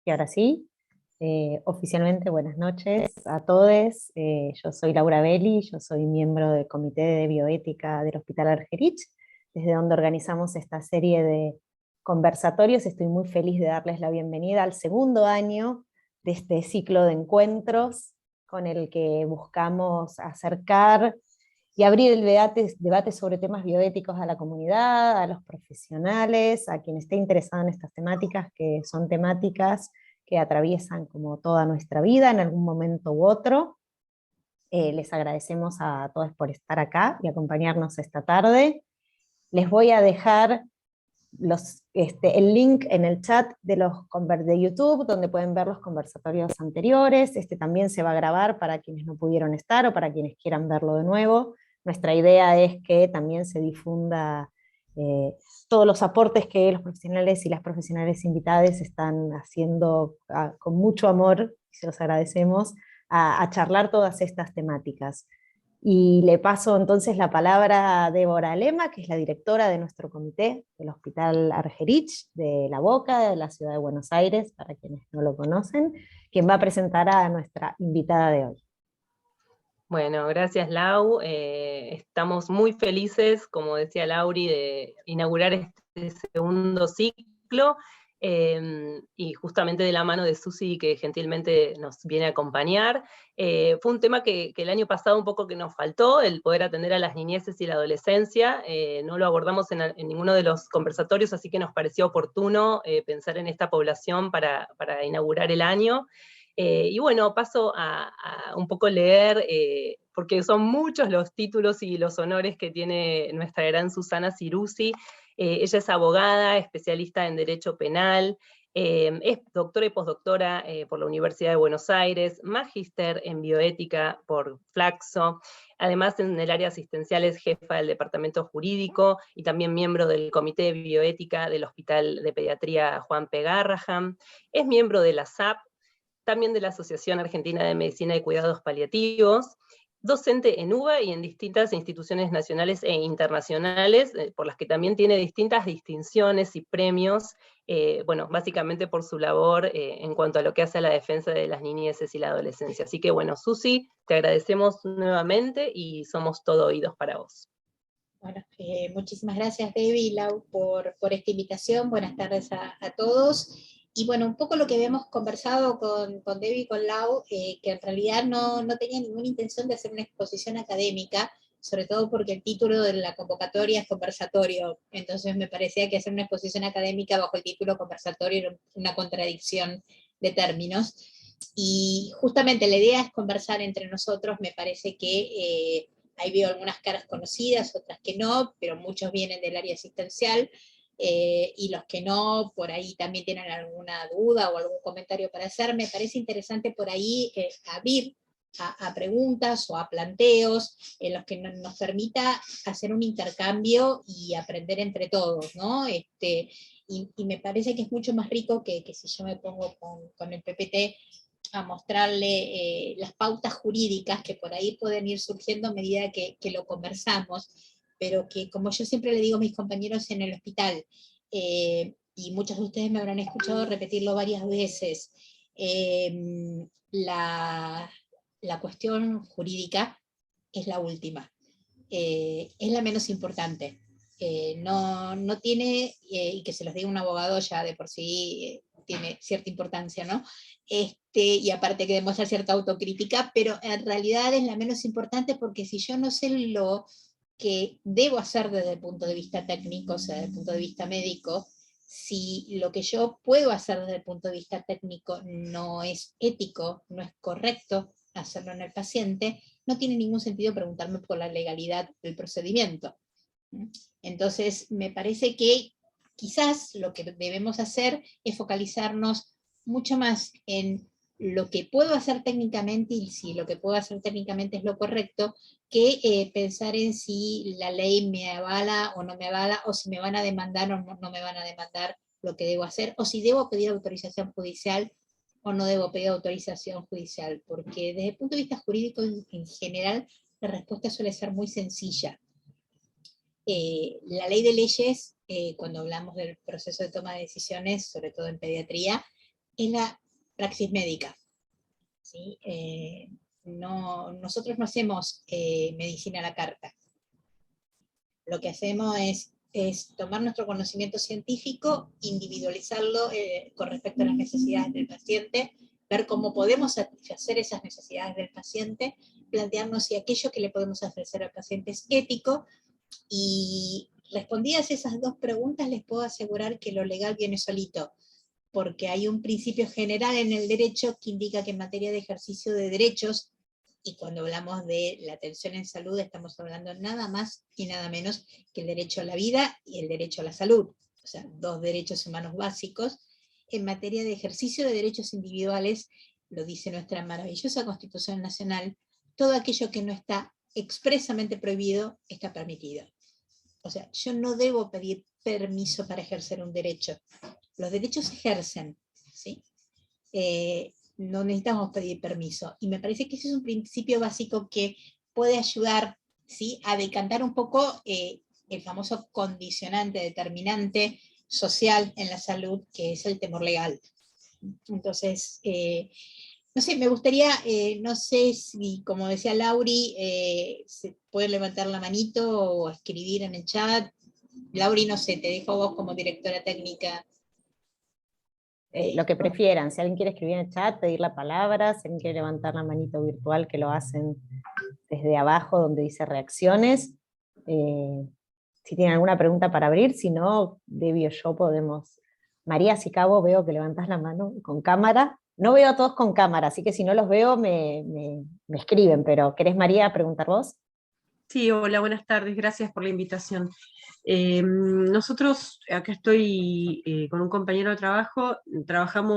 Y ahora sí, oficialmente buenas noches a todos. Yo soy Laura Belli, yo soy miembro del Comité de Bioética del Hospital Argerich, desde donde organizamos esta serie de conversatorios. Estoy muy feliz de darles la bienvenida al segundo año de este ciclo de encuentros con el que buscamos acercar y abrir el debate sobre temas bioéticos a la comunidad, a los profesionales, a quien esté interesado en estas temáticas, que son temáticas que atraviesan como toda nuestra vida en algún momento u otro. Les agradecemos a todos por estar acá y acompañarnos esta tarde. Les voy a dejar el link en el chat de YouTube, donde pueden ver los conversatorios anteriores. Este también se va a grabar para quienes no pudieron estar o para quienes quieran verlo de nuevo. Nuestra idea es que también se difunda todos los aportes que los profesionales y las profesionales invitadas están haciendo con mucho amor, y se los agradecemos, a charlar todas estas temáticas. Y le paso entonces la palabra a Débora Lema, que es la directora de nuestro comité del Hospital Argerich de La Boca, de la ciudad de Buenos Aires, para quienes no lo conocen, quien va a presentar a nuestra invitada de hoy. Bueno, gracias Lau. Estamos muy felices, como decía Lauri, de inaugurar este segundo ciclo, y justamente de la mano de Susi, que gentilmente nos viene a acompañar. Fue un tema que el año pasado un poco que nos faltó, el poder atender a las niñeces y la adolescencia. No lo abordamos en ninguno de los conversatorios, así que nos pareció oportuno pensar en esta población para inaugurar el año. Y bueno, paso a un poco leer, porque son muchos los títulos y los honores que tiene nuestra gran Susana Ciruzzi. Ella es abogada, especialista en Derecho Penal, es doctora y postdoctora por la Universidad de Buenos Aires, magíster en Bioética por Flaxo, además en el área asistencial es jefa del Departamento Jurídico y también miembro del Comité de Bioética del Hospital de Pediatría Juan P. Garrahan, es miembro de la SAP, también de la Asociación Argentina de Medicina y Cuidados Paliativos, docente en UBA y en distintas instituciones nacionales e internacionales, por las que también tiene distintas distinciones y premios, bueno, básicamente por su labor en cuanto a lo que hace a la defensa de las niñeces y la adolescencia. Así que bueno, Susi, te agradecemos nuevamente y somos todo oídos para vos. Bueno, muchísimas gracias Debbie y Lau por esta invitación. Buenas tardes a todos. Y bueno, un poco lo que habíamos conversado con Debbie y con Lau, que en realidad no tenía ninguna intención de hacer una exposición académica, sobre todo porque el título de la convocatoria es conversatorio, entonces me parecía que hacer una exposición académica bajo el título conversatorio era una contradicción de términos. Y justamente la idea es conversar entre nosotros. Me parece que ahí veo algunas caras conocidas, otras que no, pero muchos vienen del área asistencial, y los que no, por ahí también tienen alguna duda o algún comentario para hacer. Me parece interesante por ahí abrir a preguntas o a planteos en los que nos permita hacer un intercambio y aprender entre todos, ¿no? Y me parece que es mucho más rico que si yo me pongo con el PPT a mostrarle las pautas jurídicas que por ahí pueden ir surgiendo a medida que lo conversamos, pero que, como yo siempre le digo a mis compañeros en el hospital, y muchos de ustedes me habrán escuchado repetirlo varias veces, la cuestión jurídica es la última, es la menos importante. No tiene, y que se los diga un abogado ya de por sí, tiene cierta importancia, ¿no? Y aparte que demuestra cierta autocrítica, pero en realidad es la menos importante, porque si yo no sé lo que debo hacer desde el punto de vista técnico, o sea, desde el punto de vista médico, si lo que yo puedo hacer desde el punto de vista técnico no es ético, no es correcto hacerlo en el paciente, no tiene ningún sentido preguntarme por la legalidad del procedimiento. Entonces, me parece que quizás lo que debemos hacer es focalizarnos mucho más en lo que puedo hacer técnicamente, y si lo que puedo hacer técnicamente es lo correcto, que pensar en si la ley me avala o no me avala, o si me van a demandar o no me van a demandar lo que debo hacer, o si debo pedir autorización judicial o no debo pedir autorización judicial, porque desde el punto de vista jurídico en general la respuesta suele ser muy sencilla. La ley de leyes, cuando hablamos del proceso de toma de decisiones, sobre todo en pediatría, es la praxis médica. ¿Sí? Nosotros no hacemos medicina a la carta. Lo que hacemos es tomar nuestro conocimiento científico, individualizarlo con respecto a las necesidades del paciente, ver cómo podemos satisfacer esas necesidades del paciente, plantearnos si aquello que le podemos ofrecer al paciente es ético, y respondidas esas dos preguntas les puedo asegurar que lo legal viene solito, porque hay un principio general en el derecho que indica que en materia de ejercicio de derechos, y cuando hablamos de la atención en salud estamos hablando nada más y nada menos que el derecho a la vida y el derecho a la salud, o sea, dos derechos humanos básicos. En materia de ejercicio de derechos individuales, lo dice nuestra maravillosa Constitución Nacional, todo aquello que no está expresamente prohibido está permitido. O sea, yo no debo pedir permiso para ejercer un derecho. Los derechos se ejercen, ¿sí? No necesitamos pedir permiso. Y me parece que ese es un principio básico que puede ayudar, ¿sí?, a decantar un poco el famoso condicionante, determinante social en la salud, que es el temor legal. Entonces, no sé, me gustaría, no sé si, como decía Lauri, se puede levantar la manito o escribir en el chat. Lauri, no sé, te dejo a vos como directora técnica. Lo que prefieran, si alguien quiere escribir en el chat, pedir la palabra, si alguien quiere levantar la manito virtual, que lo hacen desde abajo donde dice reacciones. Si tienen alguna pregunta para abrir, si no, Debbie o yo podemos. María Sicabo, veo que levantás la mano con cámara. No veo a todos con cámara, así que si no los veo me escriben, pero ¿querés, María, preguntar vos? Sí, hola, buenas tardes, gracias por la invitación. Nosotros, acá estoy con un compañero de trabajo,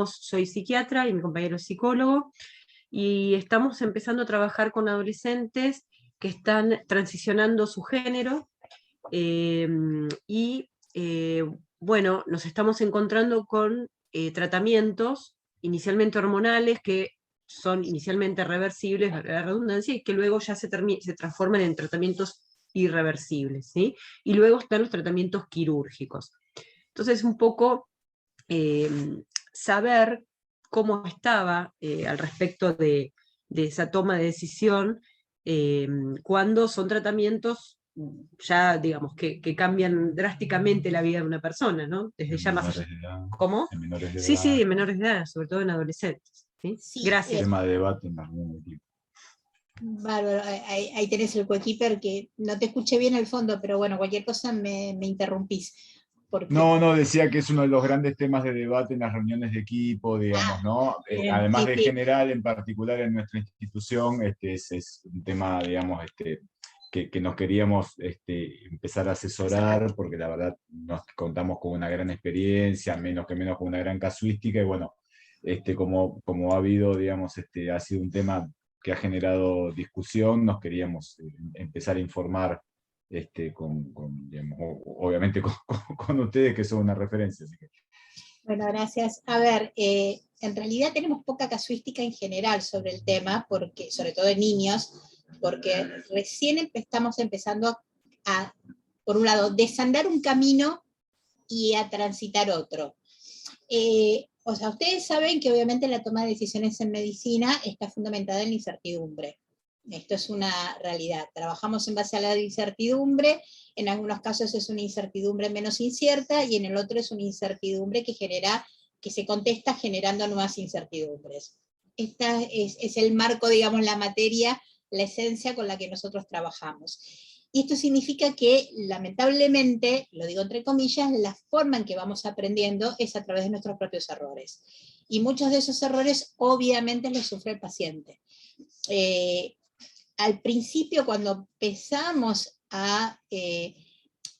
soy psiquiatra y mi compañero es psicólogo, y estamos empezando a trabajar con adolescentes que están transicionando su género, bueno, nos estamos encontrando con tratamientos inicialmente hormonales que son inicialmente reversibles, valga la redundancia, y que luego ya se transforman en tratamientos irreversibles, ¿sí? Y luego están los tratamientos quirúrgicos. Entonces, un poco saber cómo estaba al respecto de esa toma de decisión cuando son tratamientos ya, digamos, que cambian drásticamente la vida de una persona, ¿no? Desde ya más... ¿Cómo? En menores de Sí, edad. sí, en menores de edad, sobre todo en adolescentes. ¿Sí? Sí, Gracias. Tema de debate en algún tipo. Bárbaro, ahí tenés el coequiper, que no te escuché bien al fondo, pero bueno, cualquier cosa me interrumpís. Porque... No, decía que es uno de los grandes temas de debate en las reuniones de equipo, digamos, ¿no? Además sí, de sí. general, en particular en nuestra institución, es un tema, digamos, que nos queríamos empezar a asesorar, porque la verdad nos contamos con una gran experiencia, menos con una gran casuística, y bueno, como ha habido, digamos, ha sido un tema que ha generado discusión, nos queríamos empezar a informar digamos, obviamente con ustedes, que son una referencia. Así que. Bueno, gracias. A ver, en realidad tenemos poca casuística en general sobre el tema, porque, sobre todo en niños, porque recién estamos empezando a, por un lado, desandar un camino y a transitar otro. O sea, ustedes saben que obviamente la toma de decisiones en medicina está fundamentada en la incertidumbre. Esto es una realidad. Trabajamos en base a la incertidumbre, en algunos casos es una incertidumbre menos incierta, y en el otro es una incertidumbre que se contesta generando nuevas incertidumbres. Esta es el marco, digamos, la materia, la esencia con la que nosotros trabajamos. Y esto significa que, lamentablemente, lo digo entre comillas, la forma en que vamos aprendiendo es a través de nuestros propios errores. Y muchos de esos errores, obviamente, los sufre el paciente. Al principio, cuando empezamos a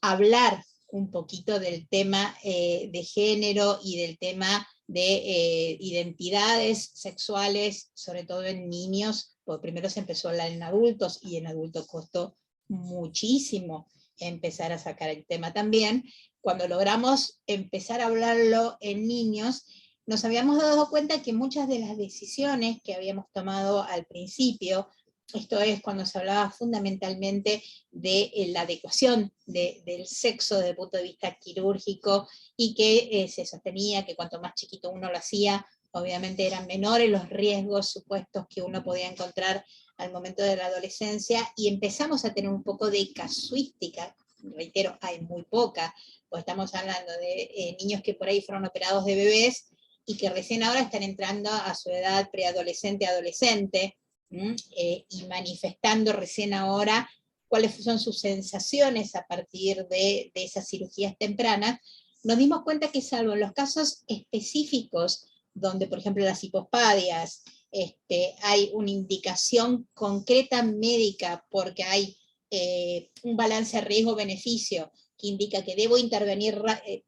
hablar un poquito del tema de género y del tema de identidades sexuales, sobre todo en niños, porque primero se empezó a hablar en adultos, y en adultos costó muchísimo empezar a sacar el tema también. Cuando logramos empezar a hablarlo en niños, nos habíamos dado cuenta que muchas de las decisiones que habíamos tomado al principio, esto es cuando se hablaba fundamentalmente de la adecuación del sexo desde el punto de vista quirúrgico, y que se sostenía que cuanto más chiquito uno lo hacía, obviamente eran menores los riesgos supuestos que uno podía encontrar al momento de la adolescencia, y empezamos a tener un poco de casuística, reitero, hay muy poca, pues estamos hablando de niños que por ahí fueron operados de bebés, y que recién ahora están entrando a su edad preadolescente, adolescente, y manifestando recién ahora cuáles son sus sensaciones a partir de esas cirugías tempranas. Nos dimos cuenta que salvo en los casos específicos, donde por ejemplo las hipospadias, hay una indicación concreta médica porque hay un balance riesgo-beneficio que indica que debo intervenir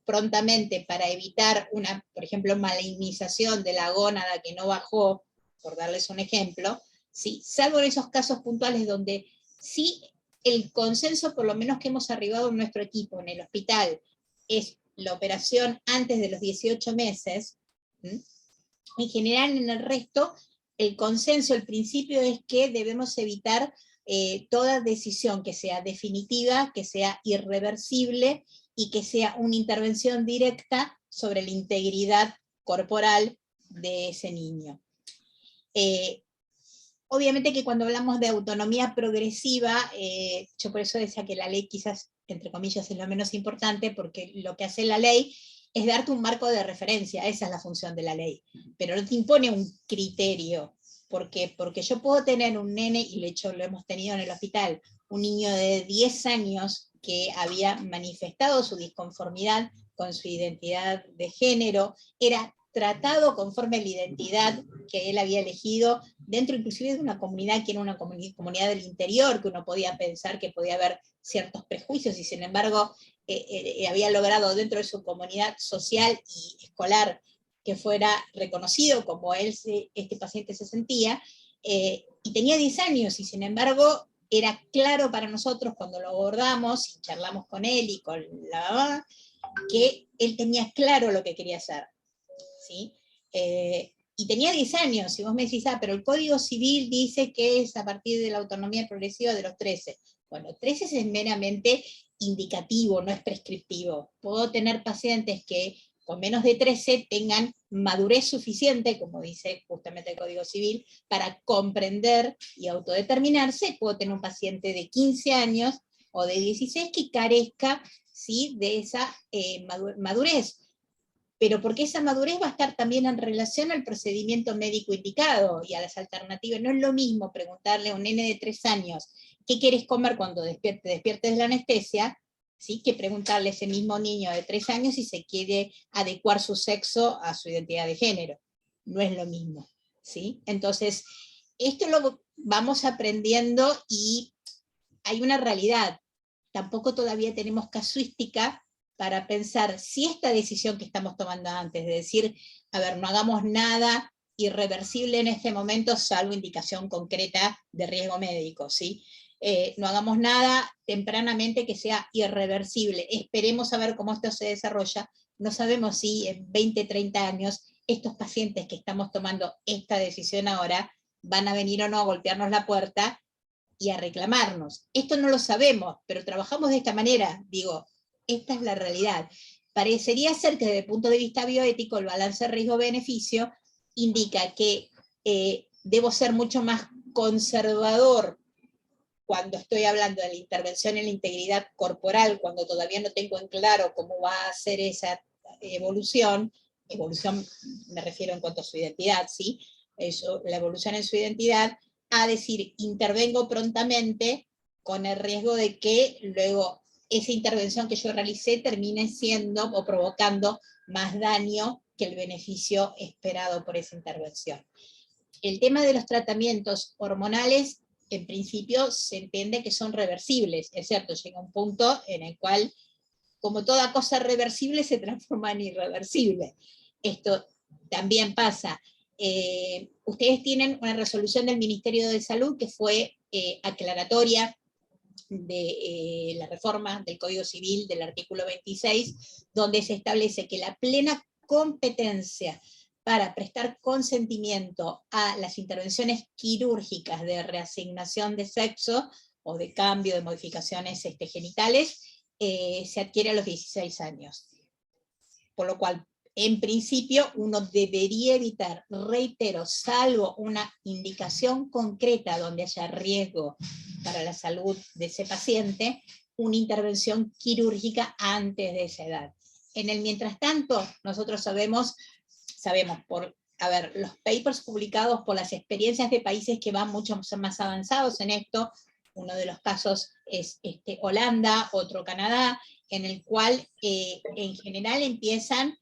prontamente para evitar una, por ejemplo, malignización de la gónada que no bajó, por darles un ejemplo, ¿sí? Salvo en esos casos puntuales donde sí el consenso, por lo menos que hemos arribado en nuestro equipo, en el hospital, es la operación antes de los 18 meses, en general en el resto, el consenso, el principio es que debemos evitar toda decisión que sea definitiva, que sea irreversible y que sea una intervención directa sobre la integridad corporal de ese niño. Obviamente que cuando hablamos de autonomía progresiva, yo por eso decía que la ley quizás, entre comillas, es lo menos importante, porque lo que hace la ley es darte un marco de referencia, esa es la función de la ley, pero no te impone un criterio. ¿Por qué? Porque yo puedo tener un nene, y de hecho lo hemos tenido en el hospital, un niño de 10 años que había manifestado su disconformidad con su identidad de género, era tratado conforme a la identidad que él había elegido, dentro inclusive de una comunidad que era una comunidad del interior, que uno podía pensar que podía haber ciertos prejuicios, y sin embargo había logrado dentro de su comunidad social y escolar que fuera reconocido como este paciente se sentía, y tenía 10 años, y sin embargo era claro para nosotros cuando lo abordamos y charlamos con él y con la mamá, que él tenía claro lo que quería hacer, ¿sí? Y tenía 10 años, y vos me decís, pero el Código Civil dice que es a partir de la autonomía progresiva de los 13. Bueno, 13 es meramente indicativo, no es prescriptivo. Puedo tener pacientes que con menos de 13 tengan madurez suficiente, como dice justamente el Código Civil, para comprender y autodeterminarse. Puedo tener un paciente de 15 años o de 16 que carezca, ¿sí?, de esa madurez. Pero porque esa madurez va a estar también en relación al procedimiento médico indicado y a las alternativas. No es lo mismo preguntarle a un nene de 3 años, ¿qué quieres comer cuando despiertes de la anestesia?, ¿sí?, que preguntarle a ese mismo niño de 3 años si se quiere adecuar su sexo a su identidad de género. No es lo mismo, ¿sí? Entonces, esto lo vamos aprendiendo, y hay una realidad. Tampoco todavía tenemos casuística para pensar si esta decisión que estamos tomando antes, de decir, a ver, no hagamos nada irreversible en este momento, salvo indicación concreta de riesgo médico, ¿sí? No hagamos nada tempranamente que sea irreversible, esperemos a ver cómo esto se desarrolla. No sabemos si en 20, 30 años estos pacientes que estamos tomando esta decisión ahora van a venir o no a golpearnos la puerta y a reclamarnos. Esto no lo sabemos, pero trabajamos de esta manera, digo, esta es la realidad. Parecería ser que desde el punto de vista bioético el balance riesgo-beneficio indica que debo ser mucho más conservador cuando estoy hablando de la intervención en la integridad corporal, cuando todavía no tengo en claro cómo va a ser esa evolución me refiero en cuanto a su identidad, ¿sí? Eso, la evolución en su identidad, a decir, intervengo prontamente con el riesgo de que luego esa intervención que yo realicé termine siendo o provocando más daño que el beneficio esperado por esa intervención. El tema de los tratamientos hormonales, en principio se entiende que son reversibles, es cierto, llega un punto en el cual, como toda cosa reversible, se transforma en irreversible. Esto también pasa. Ustedes tienen una resolución del Ministerio de Salud que fue aclaratoria de la reforma del Código Civil del artículo 26, donde se establece que la plena competencia para prestar consentimiento a las intervenciones quirúrgicas de reasignación de sexo o de cambio de modificaciones genitales se adquiere a los 16 años. Por lo cual, en principio uno debería evitar, reitero, salvo una indicación concreta donde haya riesgo para la salud de ese paciente, una intervención quirúrgica antes de esa edad. En el mientras tanto, nosotros sabemos por los papers publicados por las experiencias de países que van mucho más avanzados en esto, uno de los casos es Holanda, otro Canadá, en el cual en general empiezan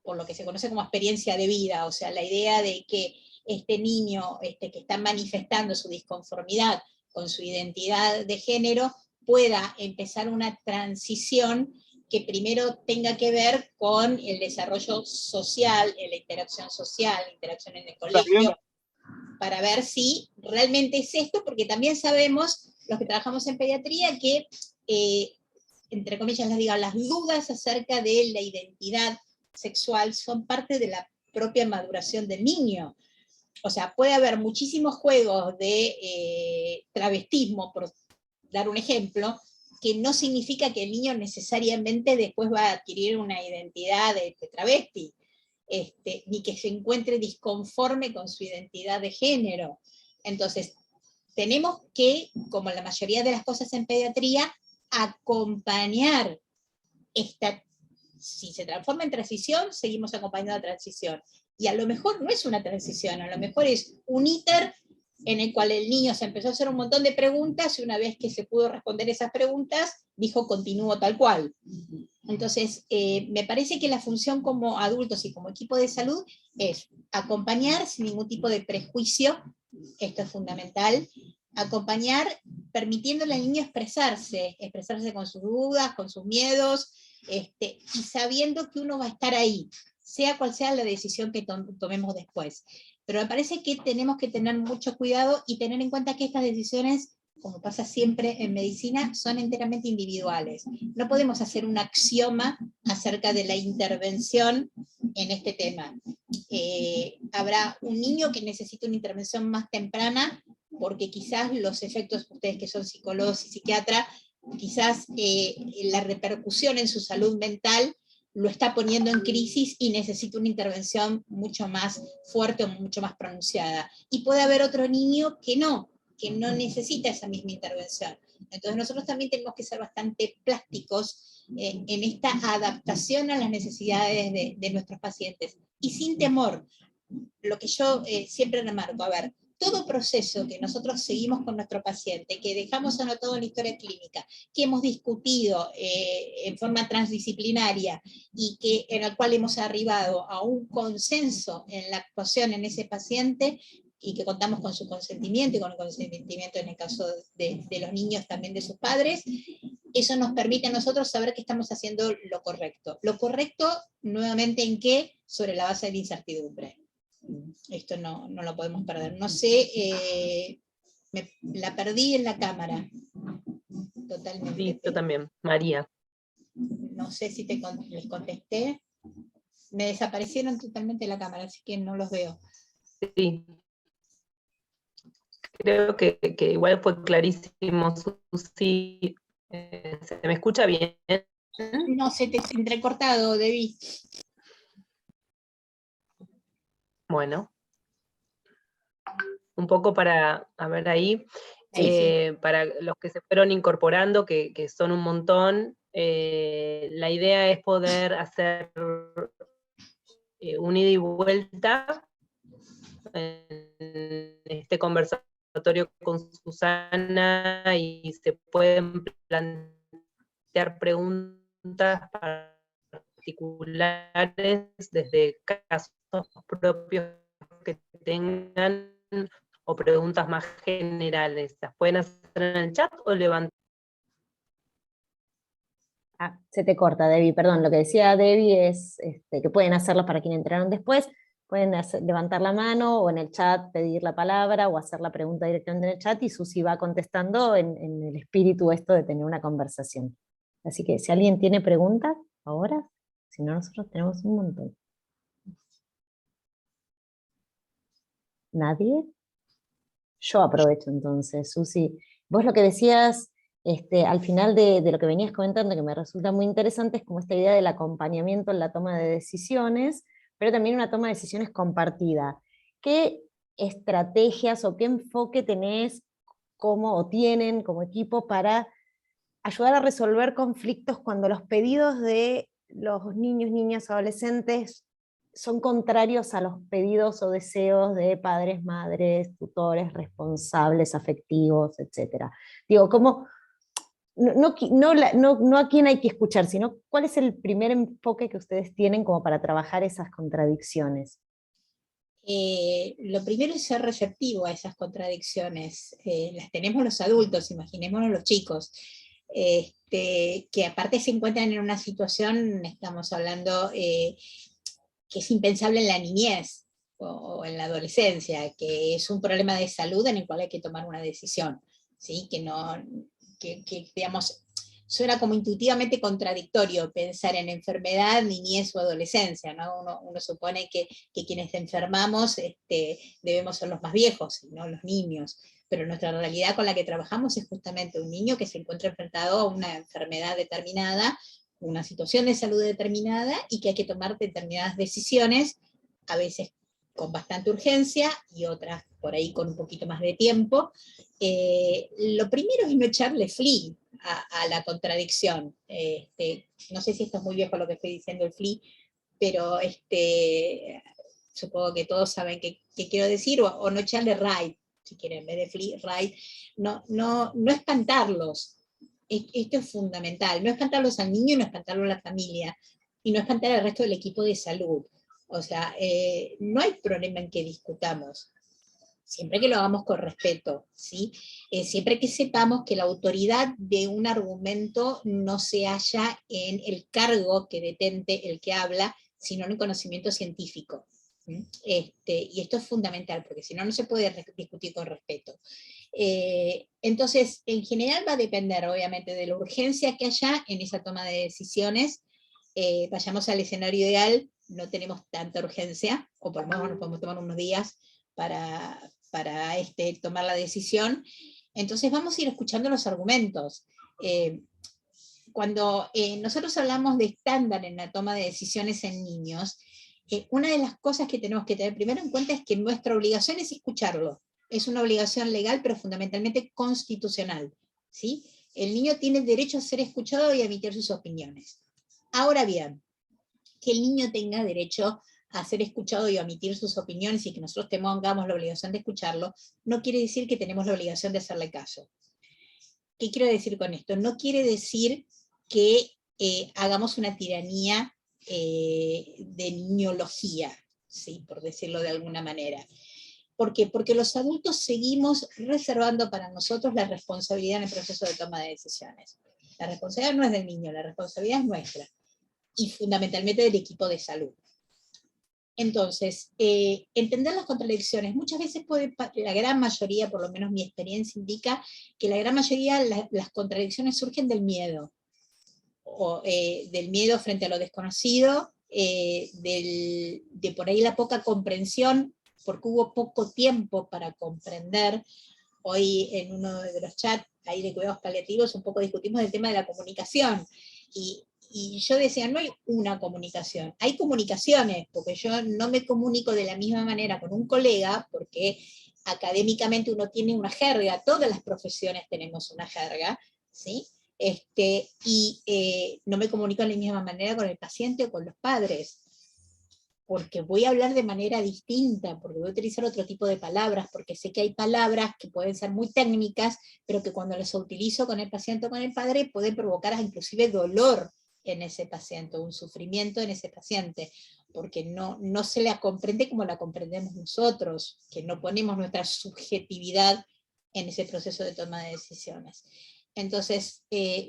por lo que se conoce como experiencia de vida, o sea, la idea de que este niño que está manifestando su disconformidad con su identidad de género pueda empezar una transición que primero tenga que ver con el desarrollo social, la interacción social, la interacción en el colegio, para ver si realmente es esto, porque también sabemos, los que trabajamos en pediatría, que, entre comillas les digo, las dudas acerca de la identidad sexual son parte de la propia maduración del niño. O sea, puede haber muchísimos juegos de travestismo, por dar un ejemplo, que no significa que el niño necesariamente después va a adquirir una identidad de travesti, ni que se encuentre disconforme con su identidad de género. Entonces, tenemos que, como la mayoría de las cosas en pediatría, acompañar esta. Si se transforma en transición, seguimos acompañando la transición. Y a lo mejor no es una transición, a lo mejor es un íter en el cual el niño se empezó a hacer un montón de preguntas y una vez que se pudo responder esas preguntas, dijo continúo tal cual. Entonces, me parece que la función como adultos y como equipo de salud es acompañar sin ningún tipo de prejuicio, esto es fundamental, acompañar permitiéndole al niño expresarse con sus dudas, con sus miedos, y sabiendo que uno va a estar ahí, sea cual sea la decisión que tomemos después. Pero me parece que tenemos que tener mucho cuidado y tener en cuenta que estas decisiones, como pasa siempre en medicina, son enteramente individuales. No podemos hacer un axioma acerca de la intervención en este tema. Habrá un niño que necesite una intervención más temprana, porque quizás los efectos, ustedes que son psicólogos y psiquiatras, quizás la repercusión en su salud mental lo está poniendo en crisis y necesita una intervención mucho más fuerte o mucho más pronunciada. Y puede haber otro niño que no necesita esa misma intervención. Entonces nosotros también tenemos que ser bastante plásticos en esta adaptación a las necesidades de nuestros pacientes. Y sin temor, lo que yo siempre remarco, todo proceso que nosotros seguimos con nuestro paciente, que dejamos anotado en la historia clínica, que hemos discutido en forma transdisciplinaria y en el cual hemos arribado a un consenso en la actuación en ese paciente, y que contamos con su consentimiento y con el consentimiento en el caso de los niños también de sus padres, eso nos permite a nosotros saber que estamos haciendo lo correcto. Lo correcto, nuevamente, ¿en qué? Sobre la base de la incertidumbre. Esto no lo podemos perder. No sé, la perdí en la cámara. Totalmente. Sí, yo también, María. No sé si les contesté. Me desaparecieron totalmente la cámara, así que no los veo. Sí. Creo que igual fue clarísimo, Susi. ¿Se me escucha bien? No, se te entrecortado, Debbie. Bueno. Un poco para, a ver ahí, Sí. para los que se fueron incorporando, que son un montón, la idea es poder hacer un ida y vuelta en este conversatorio con Susana, y se pueden plantear preguntas particulares desde casos propios que tengan o preguntas más generales. ¿Las pueden hacer en el chat o levantar? Se te corta, Debbie, perdón. Lo que decía Debbie es que pueden hacerlo para quienes entraron después, pueden levantar la mano o en el chat pedir la palabra o hacer la pregunta directamente en el chat y Susi va contestando en el espíritu esto de tener una conversación. Así que si alguien tiene preguntas, ahora, si no nosotros tenemos un montón. ¿Nadie? Yo aprovecho entonces, Susi. Vos lo que decías al final de lo que venías comentando, que me resulta muy interesante, es como esta idea del acompañamiento en la toma de decisiones, pero también una toma de decisiones compartida. ¿Qué estrategias o qué enfoque tenés o tienen como equipo para ayudar a resolver conflictos cuando los pedidos de los niños, niñas, adolescentes son contrarios a los pedidos o deseos de padres, madres, tutores, responsables, afectivos, etcétera? Digo, ¿cómo, no a quién hay que escuchar, sino cuál es el primer enfoque que ustedes tienen como para trabajar esas contradicciones? Lo primero es ser receptivo a esas contradicciones. Las tenemos los adultos, imaginémonos los chicos, que aparte se encuentran en una situación, estamos hablando, que es impensable en la niñez o en la adolescencia, que es un problema de salud en el cual hay que tomar una decisión, ¿sí? Digamos, suena como intuitivamente contradictorio pensar en enfermedad, niñez o adolescencia, ¿no? Uno supone que quienes enfermamos debemos ser los más viejos, no los niños, pero nuestra realidad con la que trabajamos es justamente un niño que se encuentra enfrentado a una enfermedad determinada, una situación de salud determinada, y que hay que tomar determinadas decisiones, a veces con bastante urgencia y otras por ahí con un poquito más de tiempo. Lo primero es no echarle flea a la contradicción. No sé si esto es muy viejo lo que estoy diciendo, el flea, pero supongo que todos saben qué quiero decir, o no echarle ride, si quieren, en vez de flea, ride. No espantarlos. Esto es fundamental, no espantarlos al niño y no espantarlo a la familia, y no espantar al resto del equipo de salud. O sea, no hay problema en que discutamos, siempre que lo hagamos con respeto, ¿sí? Siempre que sepamos que la autoridad de un argumento no se halla en el cargo que detente el que habla, sino en el conocimiento científico. Y esto es fundamental, porque si no, no se puede discutir con respeto. Entonces, en general va a depender, obviamente, de la urgencia que haya en esa toma de decisiones. Vayamos al escenario ideal, no tenemos tanta urgencia, o por lo menos nos podemos tomar unos días para tomar la decisión. Entonces vamos a ir escuchando los argumentos. Cuando nosotros hablamos de estándar en la toma de decisiones en niños, una de las cosas que tenemos que tener primero en cuenta es que nuestra obligación es escucharlo. Es una obligación legal, pero fundamentalmente constitucional, ¿sí? El niño tiene derecho a ser escuchado y a emitir sus opiniones. Ahora bien, que el niño tenga derecho a ser escuchado y a emitir sus opiniones y que nosotros tengamos la obligación de escucharlo, no quiere decir que tenemos la obligación de hacerle caso. ¿Qué quiero decir con esto? No quiere decir que hagamos una tiranía de niñología, ¿sí? Por decirlo de alguna manera. ¿Por qué? Porque los adultos seguimos reservando para nosotros la responsabilidad en el proceso de toma de decisiones. La responsabilidad no es del niño, la responsabilidad es nuestra, y fundamentalmente del equipo de salud. Entonces, entender las contradicciones, muchas veces la gran mayoría, por lo menos mi experiencia indica, que la gran mayoría las contradicciones surgen del miedo, o del miedo frente a lo desconocido, de por ahí la poca comprensión, porque hubo poco tiempo para comprender. Hoy en uno de los chats ahí de cuidados paliativos un poco discutimos el tema de la comunicación, y yo decía, no hay una comunicación, hay comunicaciones, porque yo no me comunico de la misma manera con un colega, porque académicamente uno tiene una jerga, todas las profesiones tenemos una jerga, ¿sí? No me comunico de la misma manera con el paciente o con los padres, porque voy a hablar de manera distinta, porque voy a utilizar otro tipo de palabras, porque sé que hay palabras que pueden ser muy técnicas, pero que cuando las utilizo con el paciente o con el padre pueden provocar inclusive dolor en ese paciente, un sufrimiento en ese paciente, porque no se la comprende como la comprendemos nosotros, que no ponemos nuestra subjetividad en ese proceso de toma de decisiones. Entonces,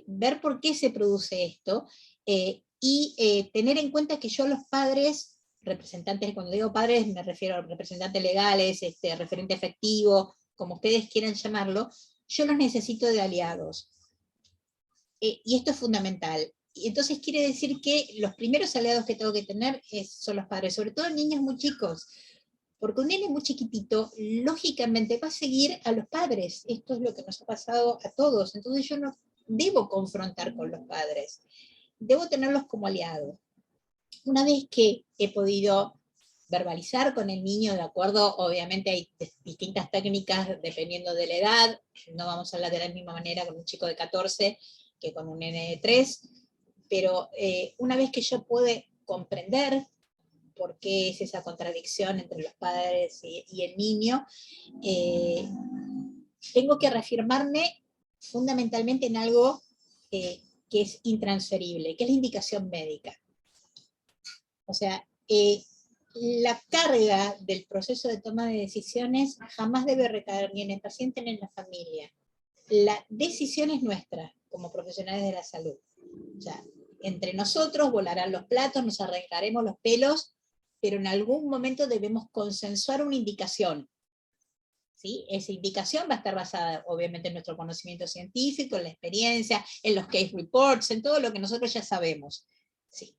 ver por qué se produce esto, y tener en cuenta que yo los padres, representantes, cuando digo padres me refiero a representantes legales, referente afectivo, como ustedes quieran llamarlo, yo los necesito de aliados. Y esto es fundamental. Y entonces quiere decir que los primeros aliados que tengo que tener son los padres, sobre todo en niños muy chicos, porque un nene muy chiquitito, lógicamente va a seguir a los padres. Esto es lo que nos ha pasado a todos. Entonces yo no debo confrontar con los padres, debo tenerlos como aliados. Una vez que he podido verbalizar con el niño, de acuerdo, obviamente hay distintas técnicas dependiendo de la edad, no vamos a hablar de la misma manera con un chico de 14 que con un nene de 3, pero una vez que yo puedo comprender por qué es esa contradicción entre los padres y el niño, tengo que reafirmarme fundamentalmente en algo que es intransferible, que es la indicación médica. O sea, la carga del proceso de toma de decisiones jamás debe recaer ni en el paciente ni en la familia. La decisión es nuestra, como profesionales de la salud. O sea, entre nosotros volarán los platos, nos arrancaremos los pelos, pero en algún momento debemos consensuar una indicación. ¿Sí? Esa indicación va a estar basada, obviamente, en nuestro conocimiento científico, en la experiencia, en los case reports, en todo lo que nosotros ya sabemos. ¿Sí?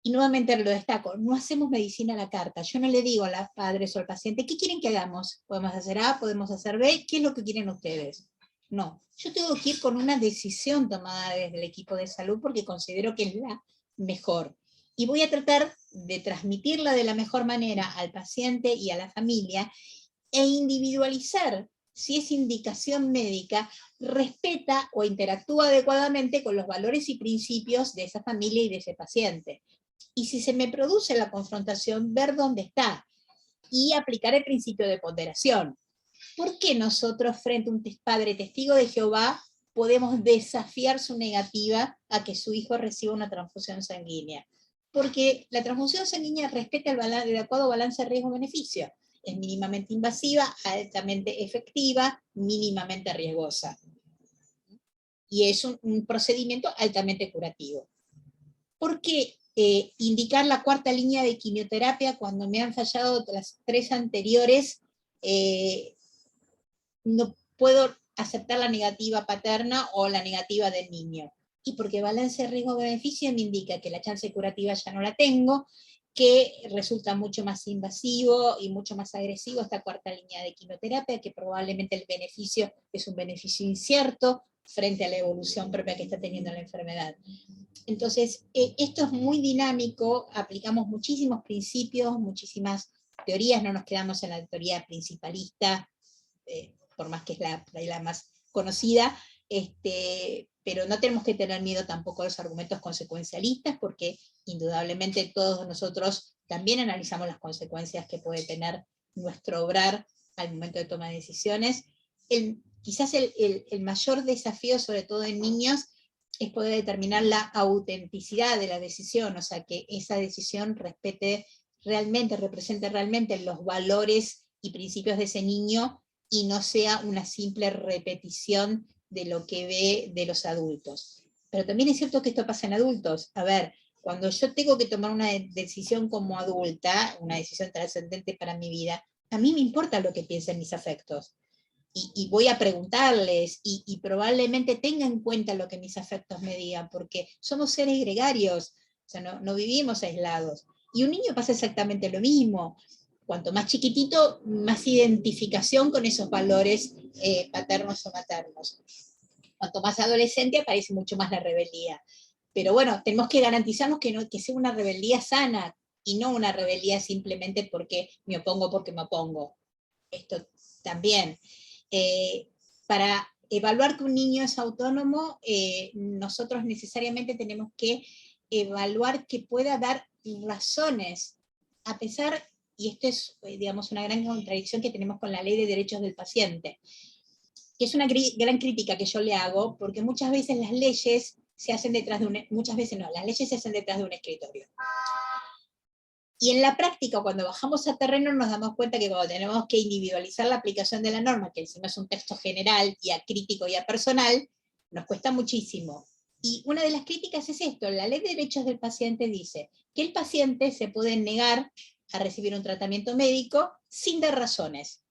Y nuevamente lo destaco, no hacemos medicina a la carta. Yo no le digo a los padres o al paciente, ¿qué quieren que hagamos? ¿Podemos hacer A? ¿Podemos hacer B? ¿Qué es lo que quieren ustedes? No, yo tengo que ir con una decisión tomada desde el equipo de salud porque considero que es la mejor. Y voy a tratar de transmitirla de la mejor manera al paciente y a la familia e individualizar si esa indicación médica respeta o interactúa adecuadamente con los valores y principios de esa familia y de ese paciente. Y si se me produce la confrontación, ver dónde está y aplicar el principio de ponderación. ¿Por qué nosotros, frente a un padre testigo de Jehová, podemos desafiar su negativa a que su hijo reciba una transfusión sanguínea? Porque la transfusión sanguínea respeta el adecuado balance riesgo-beneficio. Es mínimamente invasiva, altamente efectiva, mínimamente riesgosa. Y es un procedimiento altamente curativo. ¿Por qué indicar la cuarta línea de quimioterapia cuando me han fallado las 3 anteriores? No puedo aceptar la negativa paterna o la negativa del niño. Y porque balance riesgo-beneficio me indica que la chance curativa ya no la tengo, que resulta mucho más invasivo y mucho más agresivo esta cuarta línea de quimioterapia, que probablemente el beneficio es un beneficio incierto frente a la evolución propia que está teniendo la enfermedad. Entonces, esto es muy dinámico, aplicamos muchísimos principios, muchísimas teorías, no nos quedamos en la teoría principalista, por más que es la más conocida, pero no tenemos que tener miedo tampoco a los argumentos consecuencialistas, porque indudablemente todos nosotros también analizamos las consecuencias que puede tener nuestro obrar al momento de toma de decisiones. Quizás el mayor desafío, sobre todo en niños, es poder determinar la autenticidad de la decisión, o sea, que esa decisión represente realmente los valores y principios de ese niño, y no sea una simple repetición de lo que ve de los adultos. Pero también es cierto que esto pasa en adultos. A ver, cuando yo tengo que tomar una decisión como adulta, una decisión trascendente para mi vida, a mí me importa lo que piensen mis afectos. Y voy a preguntarles, y probablemente tenga en cuenta lo que mis afectos me digan, porque somos seres gregarios, o sea, no vivimos aislados. Y un niño pasa exactamente lo mismo. Cuanto más chiquitito, más identificación con esos valores paternos o maternos. Cuanto más adolescente, aparece mucho más la rebeldía. Pero bueno, tenemos que garantizarnos que sea una rebeldía sana, y no una rebeldía simplemente porque me opongo. Esto también. Para evaluar que un niño es autónomo, nosotros necesariamente tenemos que evaluar que pueda dar razones, a pesar, y esto es, digamos, una gran contradicción que tenemos con la Ley de Derechos del Paciente, que es una gran crítica que yo le hago, porque muchas veces las leyes se hacen detrás de las leyes se hacen detrás de un escritorio. Y en la práctica, cuando bajamos a terreno, nos damos cuenta que cuando tenemos que individualizar la aplicación de la norma, que encima es un texto general y acrítico y apersonal, nos cuesta muchísimo. Y una de las críticas es esto: la Ley de Derechos del Paciente dice que el paciente se puede negar a recibir un tratamiento médico sin dar razones.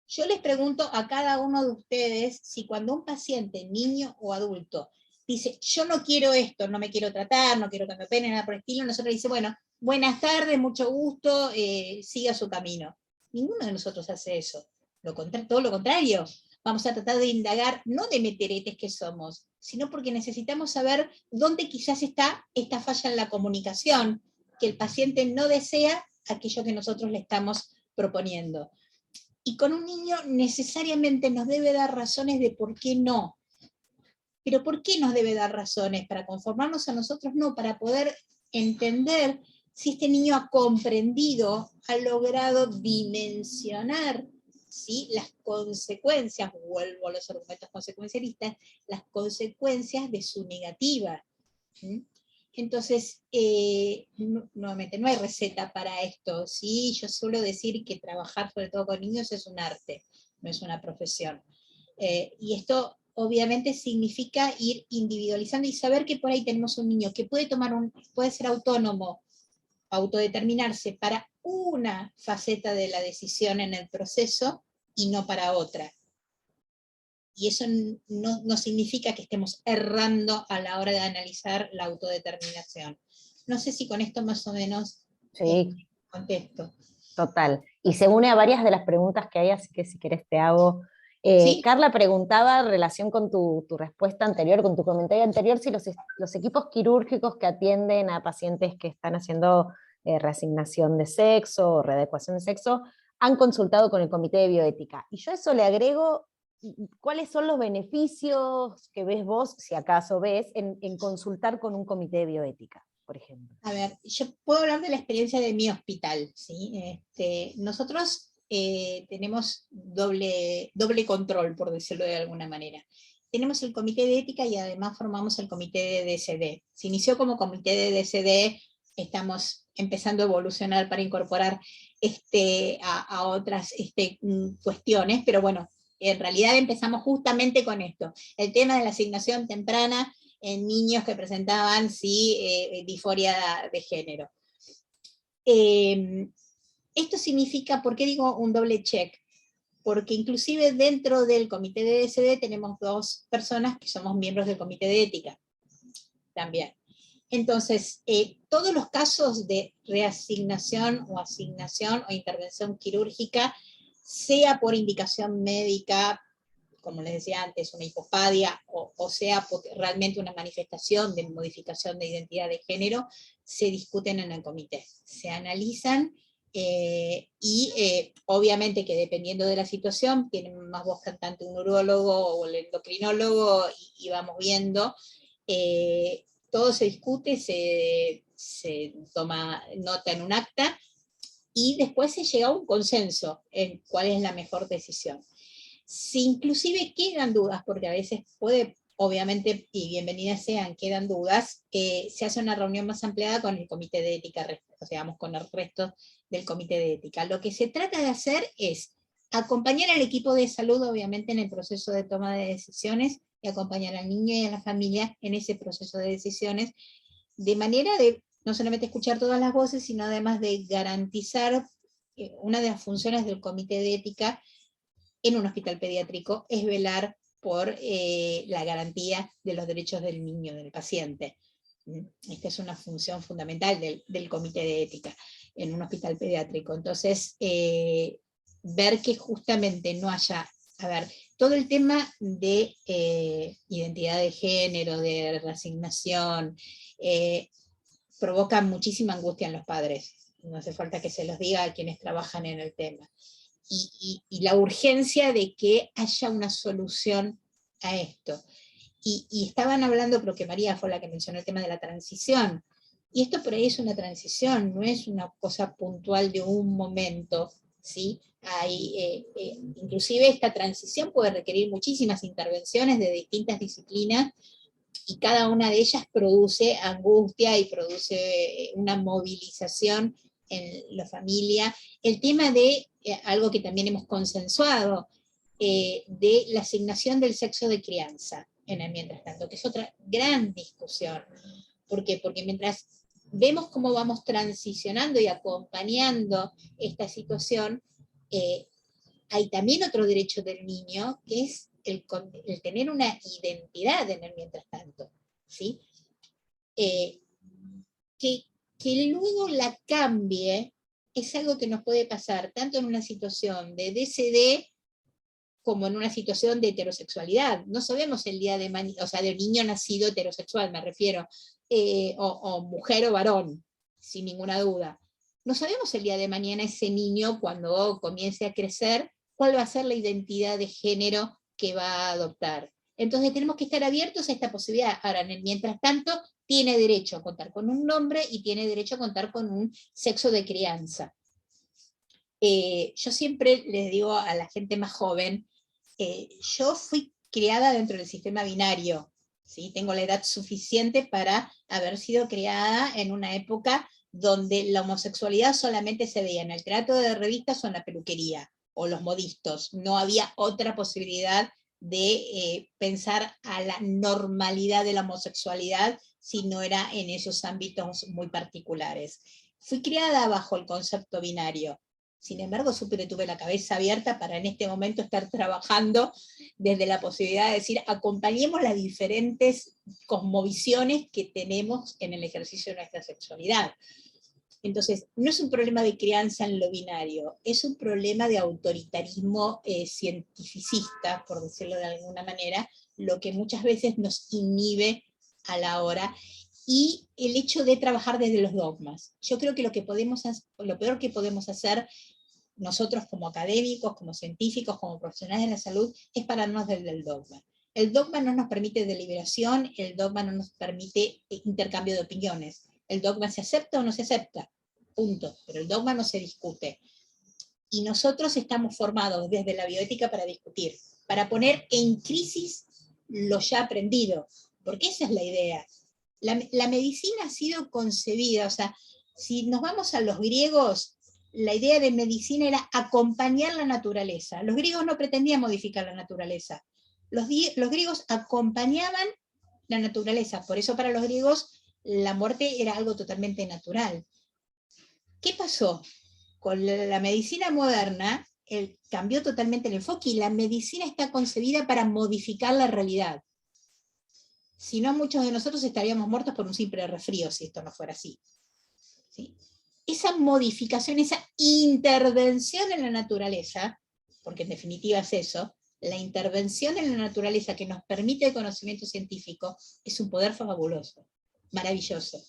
Yo les pregunto a cada uno de ustedes si cuando un paciente, niño o adulto, dice, yo no quiero esto, no me quiero tratar, no quiero que me operen, nada por el estilo, nosotros le dice, bueno, buenas tardes, mucho gusto, siga su camino. Ninguno de nosotros hace eso. Todo lo contrario. vamos a tratar de indagar, no de meteretes que somos, sino porque necesitamos saber dónde quizás está esta falla en la comunicación, que el paciente no desea aquello que nosotros le estamos proponiendo. Y con un niño necesariamente nos debe dar razones de por qué no. Pero ¿por qué nos debe dar razones? ¿Para conformarnos a nosotros? No, para poder entender si este niño ha comprendido, ha logrado dimensionar, ¿sí?, las consecuencias, vuelvo a los argumentos consecuencialistas, las consecuencias de su negativa. ¿Sí? Entonces, nuevamente, no hay receta para esto, ¿sí? Yo suelo decir que trabajar sobre todo con niños es un arte, no es una profesión. Y esto obviamente significa ir individualizando y saber que por ahí tenemos un niño que puede ser autónomo, autodeterminarse para una faceta de la decisión en el proceso y no para otra. Y eso no significa que estemos errando a la hora de analizar la autodeterminación. No sé si con esto más o menos Sí, contesto. total. Y se une a varias de las preguntas que hay, así que si querés te hago. ¿Sí? Carla preguntaba en relación con tu respuesta anterior, con tu comentario anterior, si los equipos quirúrgicos que atienden a pacientes que están haciendo reasignación de sexo o readecuación de sexo han consultado con el comité de bioética. Y yo a eso le agrego, ¿cuáles son los beneficios que ves vos, si acaso ves, en consultar con un comité de bioética, por ejemplo? A ver, yo puedo hablar de la experiencia de mi hospital, ¿sí? Nosotros tenemos doble control, por decirlo de alguna manera. Tenemos el comité de ética y además formamos el comité de DCD. Se inició como comité de DCD, estamos empezando a evolucionar para incorporar a otras cuestiones, pero bueno, en realidad empezamos justamente con esto. El tema de la asignación temprana en niños que presentaban disforia de género. Esto significa, ¿por qué digo un doble check? Porque inclusive dentro del comité de DCD tenemos 2 personas que somos miembros del comité de ética también. Entonces, todos los casos de reasignación o asignación o intervención quirúrgica, sea por indicación médica, como les decía antes, una hipospadia, o sea, realmente una manifestación de modificación de identidad de género, se discuten en el comité, se analizan, y obviamente que dependiendo de la situación, tienen más voz cantante un urólogo o el endocrinólogo, y vamos viendo, todo se discute, se toma nota en un acta, y después se llega a un consenso en cuál es la mejor decisión. Si inclusive quedan dudas, porque a veces puede, obviamente, y bienvenidas sean, quedan dudas, se hace una reunión más ampliada con el comité de ética, o sea, con el resto del comité de ética. Lo que se trata de hacer es acompañar al equipo de salud, obviamente, en el proceso de toma de decisiones, y acompañar al niño y a la familia en ese proceso de decisiones, de manera de no solamente escuchar todas las voces, sino además de garantizar una de las funciones del comité de ética en un hospital pediátrico es velar por la garantía de los derechos del niño, del paciente. Esta es una función fundamental del comité de ética en un hospital pediátrico. Entonces, ver que justamente no haya, a ver, todo el tema de identidad de género, de reasignación, provoca muchísima angustia en los padres. No hace falta que se los diga a quienes trabajan en el tema. Y la urgencia de que haya una solución a esto. Y estaban hablando, creo que María fue la que mencionó el tema de la transición, y esto por ahí es una transición, no es una cosa puntual de un momento, ¿sí? Inclusive esta transición puede requerir muchísimas intervenciones de distintas disciplinas, y cada una de ellas produce angustia y produce una movilización en la familia. El tema de algo que también hemos consensuado, de la asignación del sexo de crianza en el mientras tanto, que es otra gran discusión. ¿Por qué? Porque mientras vemos cómo vamos transicionando y acompañando esta situación, hay también otro derecho del niño, que es el tener una identidad en el mientras tanto, ¿sí? Que luego la cambie es algo que nos puede pasar tanto en una situación de DCD como en una situación de heterosexualidad. No sabemos el día de mañana, o sea, de un niño nacido heterosexual, me refiero, o mujer o varón, sin ninguna duda. No sabemos el día de mañana ese niño, cuando comience a crecer, cuál va a ser la identidad de género que va a adoptar. Entonces tenemos que estar abiertos a esta posibilidad. Ahora, mientras tanto, tiene derecho a contar con un nombre y tiene derecho a contar con un sexo de crianza. Yo siempre les digo a la gente más joven, yo fui criada dentro del sistema binario, ¿sí? Tengo la edad suficiente para haber sido criada en una época donde la homosexualidad solamente se veía en el teatro de revistas o en la peluquería, o los modistos. No había otra posibilidad de pensar a la normalidad de la homosexualidad si no era en esos ámbitos muy particulares. Fui criada bajo el concepto binario. Sin embargo, siempre tuve la cabeza abierta para en este momento estar trabajando desde la posibilidad de decir, acompañemos las diferentes cosmovisiones que tenemos en el ejercicio de nuestra sexualidad. Entonces, no es un problema de crianza en lo binario, es un problema de autoritarismo cientificista, por decirlo de alguna manera, lo que muchas veces nos inhibe a la hora, y el hecho de trabajar desde los dogmas. Yo creo que lo peor que podemos hacer nosotros como académicos, como científicos, como profesionales de la salud, es pararnos desde el dogma. El dogma no nos permite deliberación, el dogma no nos permite intercambio de opiniones. El dogma se acepta o no se acepta, punto, pero el dogma no se discute. Y nosotros estamos formados desde la bioética para discutir, para poner en crisis lo ya aprendido, porque esa es la idea. La medicina ha sido concebida, o sea, si nos vamos a los griegos, la idea de medicina era acompañar la naturaleza. Los griegos no pretendían modificar la naturaleza. Los griegos acompañaban la naturaleza, por eso para los griegos la muerte era algo totalmente natural. ¿Qué pasó? Con la medicina moderna cambió totalmente el enfoque y la medicina está concebida para modificar la realidad. Si no, muchos de nosotros estaríamos muertos por un simple resfrío si esto no fuera así. ¿Sí? Esa modificación, esa intervención en la naturaleza, porque en definitiva es eso, la intervención en la naturaleza que nos permite el conocimiento científico es un poder fabuloso, maravilloso,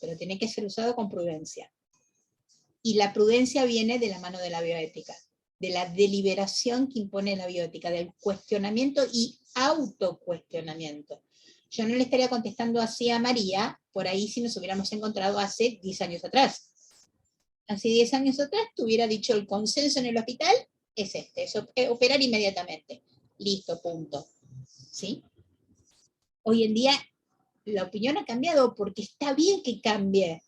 pero tiene que ser usado con prudencia. Y la prudencia viene de la mano de la bioética, de la deliberación que impone la bioética, del cuestionamiento y autocuestionamiento. Yo no le estaría contestando así a María, por ahí si nos hubiéramos encontrado hace 10 años atrás. Hace 10 años atrás te hubiera dicho el consenso en el hospital es operar inmediatamente. Listo, punto. ¿Sí? Hoy en día la opinión ha cambiado porque está bien que cambie.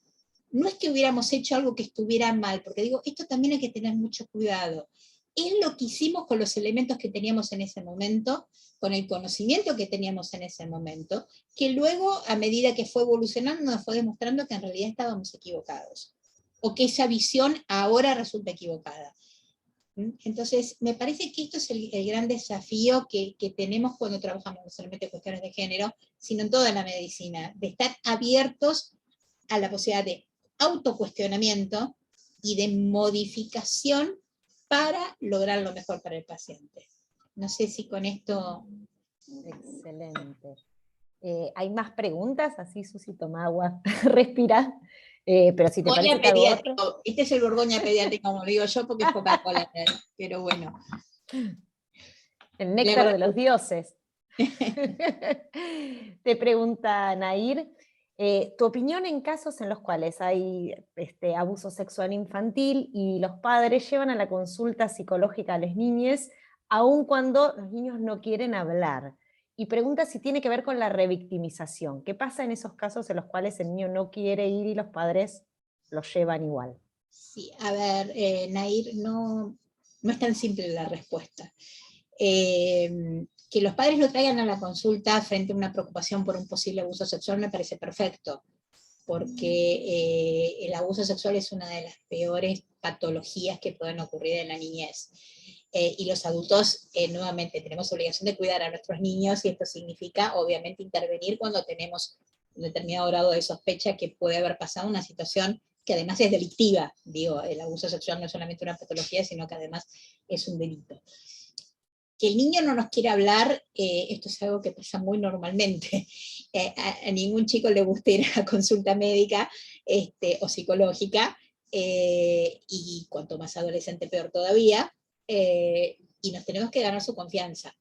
No es que hubiéramos hecho algo que estuviera mal, porque digo, esto también hay que tener mucho cuidado. Es lo que hicimos con los elementos que teníamos en ese momento, con el conocimiento que teníamos en ese momento, que luego, a medida que fue evolucionando, nos fue demostrando que en realidad estábamos equivocados, o que esa visión ahora resulta equivocada. Entonces, me parece que esto es el gran desafío que tenemos cuando trabajamos no solamente en cuestiones de género, sino en toda la medicina, de estar abiertos a la posibilidad de autocuestionamiento y de modificación para lograr lo mejor para el paciente. No sé si con esto... Excelente. ¿Hay más preguntas? Así, Susi, toma agua, respira. Pero si te parece que hago otro... Este es el Borgoña pediátrico, como lo digo yo, porque es Coca-Cola, pero bueno. El néctar de los dioses. Te pregunta Nair, tu opinión en casos en los cuales hay abuso sexual infantil y los padres llevan a la consulta psicológica a las niñas, aun cuando los niños no quieren hablar. Y pregunta si tiene que ver con la revictimización. ¿Qué pasa en esos casos en los cuales el niño no quiere ir y los padres lo llevan igual? Sí, a ver, Nair, no es tan simple la respuesta. Que los padres lo traigan a la consulta frente a una preocupación por un posible abuso sexual me parece perfecto, porque el abuso sexual es una de las peores patologías que pueden ocurrir en la niñez. Y los adultos, nuevamente, tenemos obligación de cuidar a nuestros niños, y esto significa, obviamente, intervenir cuando tenemos un determinado grado de sospecha que puede haber pasado una situación que además es delictiva. Digo, el abuso sexual no es solamente una patología, sino que además es un delito. Que el niño no nos quiere hablar, esto es algo que pasa muy normalmente. A ningún chico le gusta ir a consulta médica o psicológica, y cuanto más adolescente peor todavía, y nos tenemos que ganar su confianza,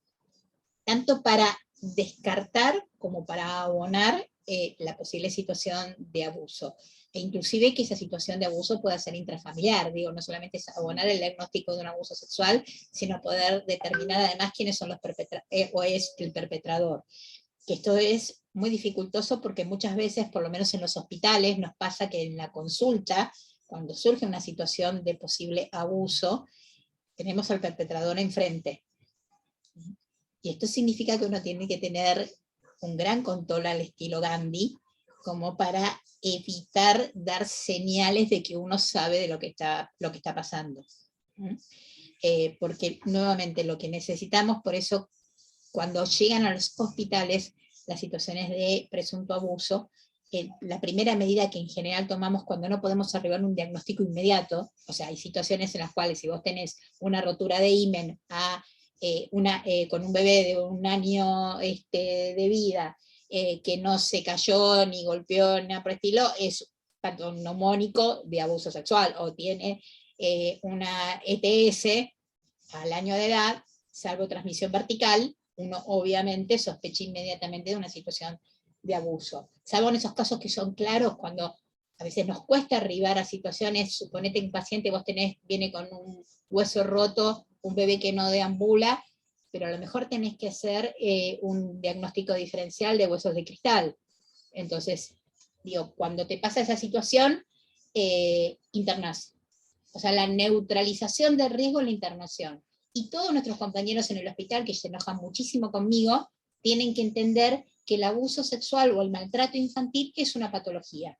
tanto para descartar como para abonar la posible situación de abuso. E inclusive que esa situación de abuso pueda ser intrafamiliar, digo, no solamente es abonar el diagnóstico de un abuso sexual, sino poder determinar además quiénes son los perpetradores, o es el perpetrador. Que esto es muy dificultoso porque muchas veces, por lo menos en los hospitales, nos pasa que en la consulta, cuando surge una situación de posible abuso, tenemos al perpetrador enfrente. Y esto significa que uno tiene que tener un gran control al estilo Gandhi, como para evitar dar señales de que uno sabe de lo que está pasando. Porque nuevamente lo que necesitamos, por eso cuando llegan a los hospitales las situaciones de presunto abuso, la primera medida que en general tomamos cuando no podemos arribar a un diagnóstico inmediato, o sea, hay situaciones en las cuales si vos tenés una rotura de himen con un bebé de 1 año de vida, que no se cayó, ni golpeó, ni nada por el estilo, es patognomónico de abuso sexual, o tiene una ETS al año de edad, salvo transmisión vertical, uno obviamente sospecha inmediatamente de una situación de abuso. Salvo en esos casos que son claros, cuando a veces nos cuesta arribar a situaciones, suponete que un paciente viene con un hueso roto, un bebé que no deambula, pero a lo mejor tenés que hacer un diagnóstico diferencial de huesos de cristal. Entonces, digo, cuando te pasa esa situación, internás. O sea, la neutralización de riesgo en la internación. Y todos nuestros compañeros en el hospital, que se enojan muchísimo conmigo, tienen que entender que el abuso sexual o el maltrato infantil es una patología.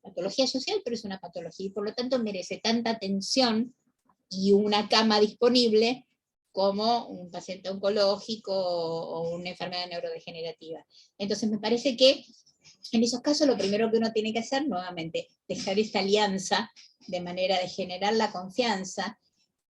Patología social, pero es una patología, y por lo tanto merece tanta atención y una cama disponible como un paciente oncológico o una enfermedad neurodegenerativa. Entonces me parece que en esos casos lo primero que uno tiene que hacer, nuevamente, dejar esta alianza de manera de generar la confianza,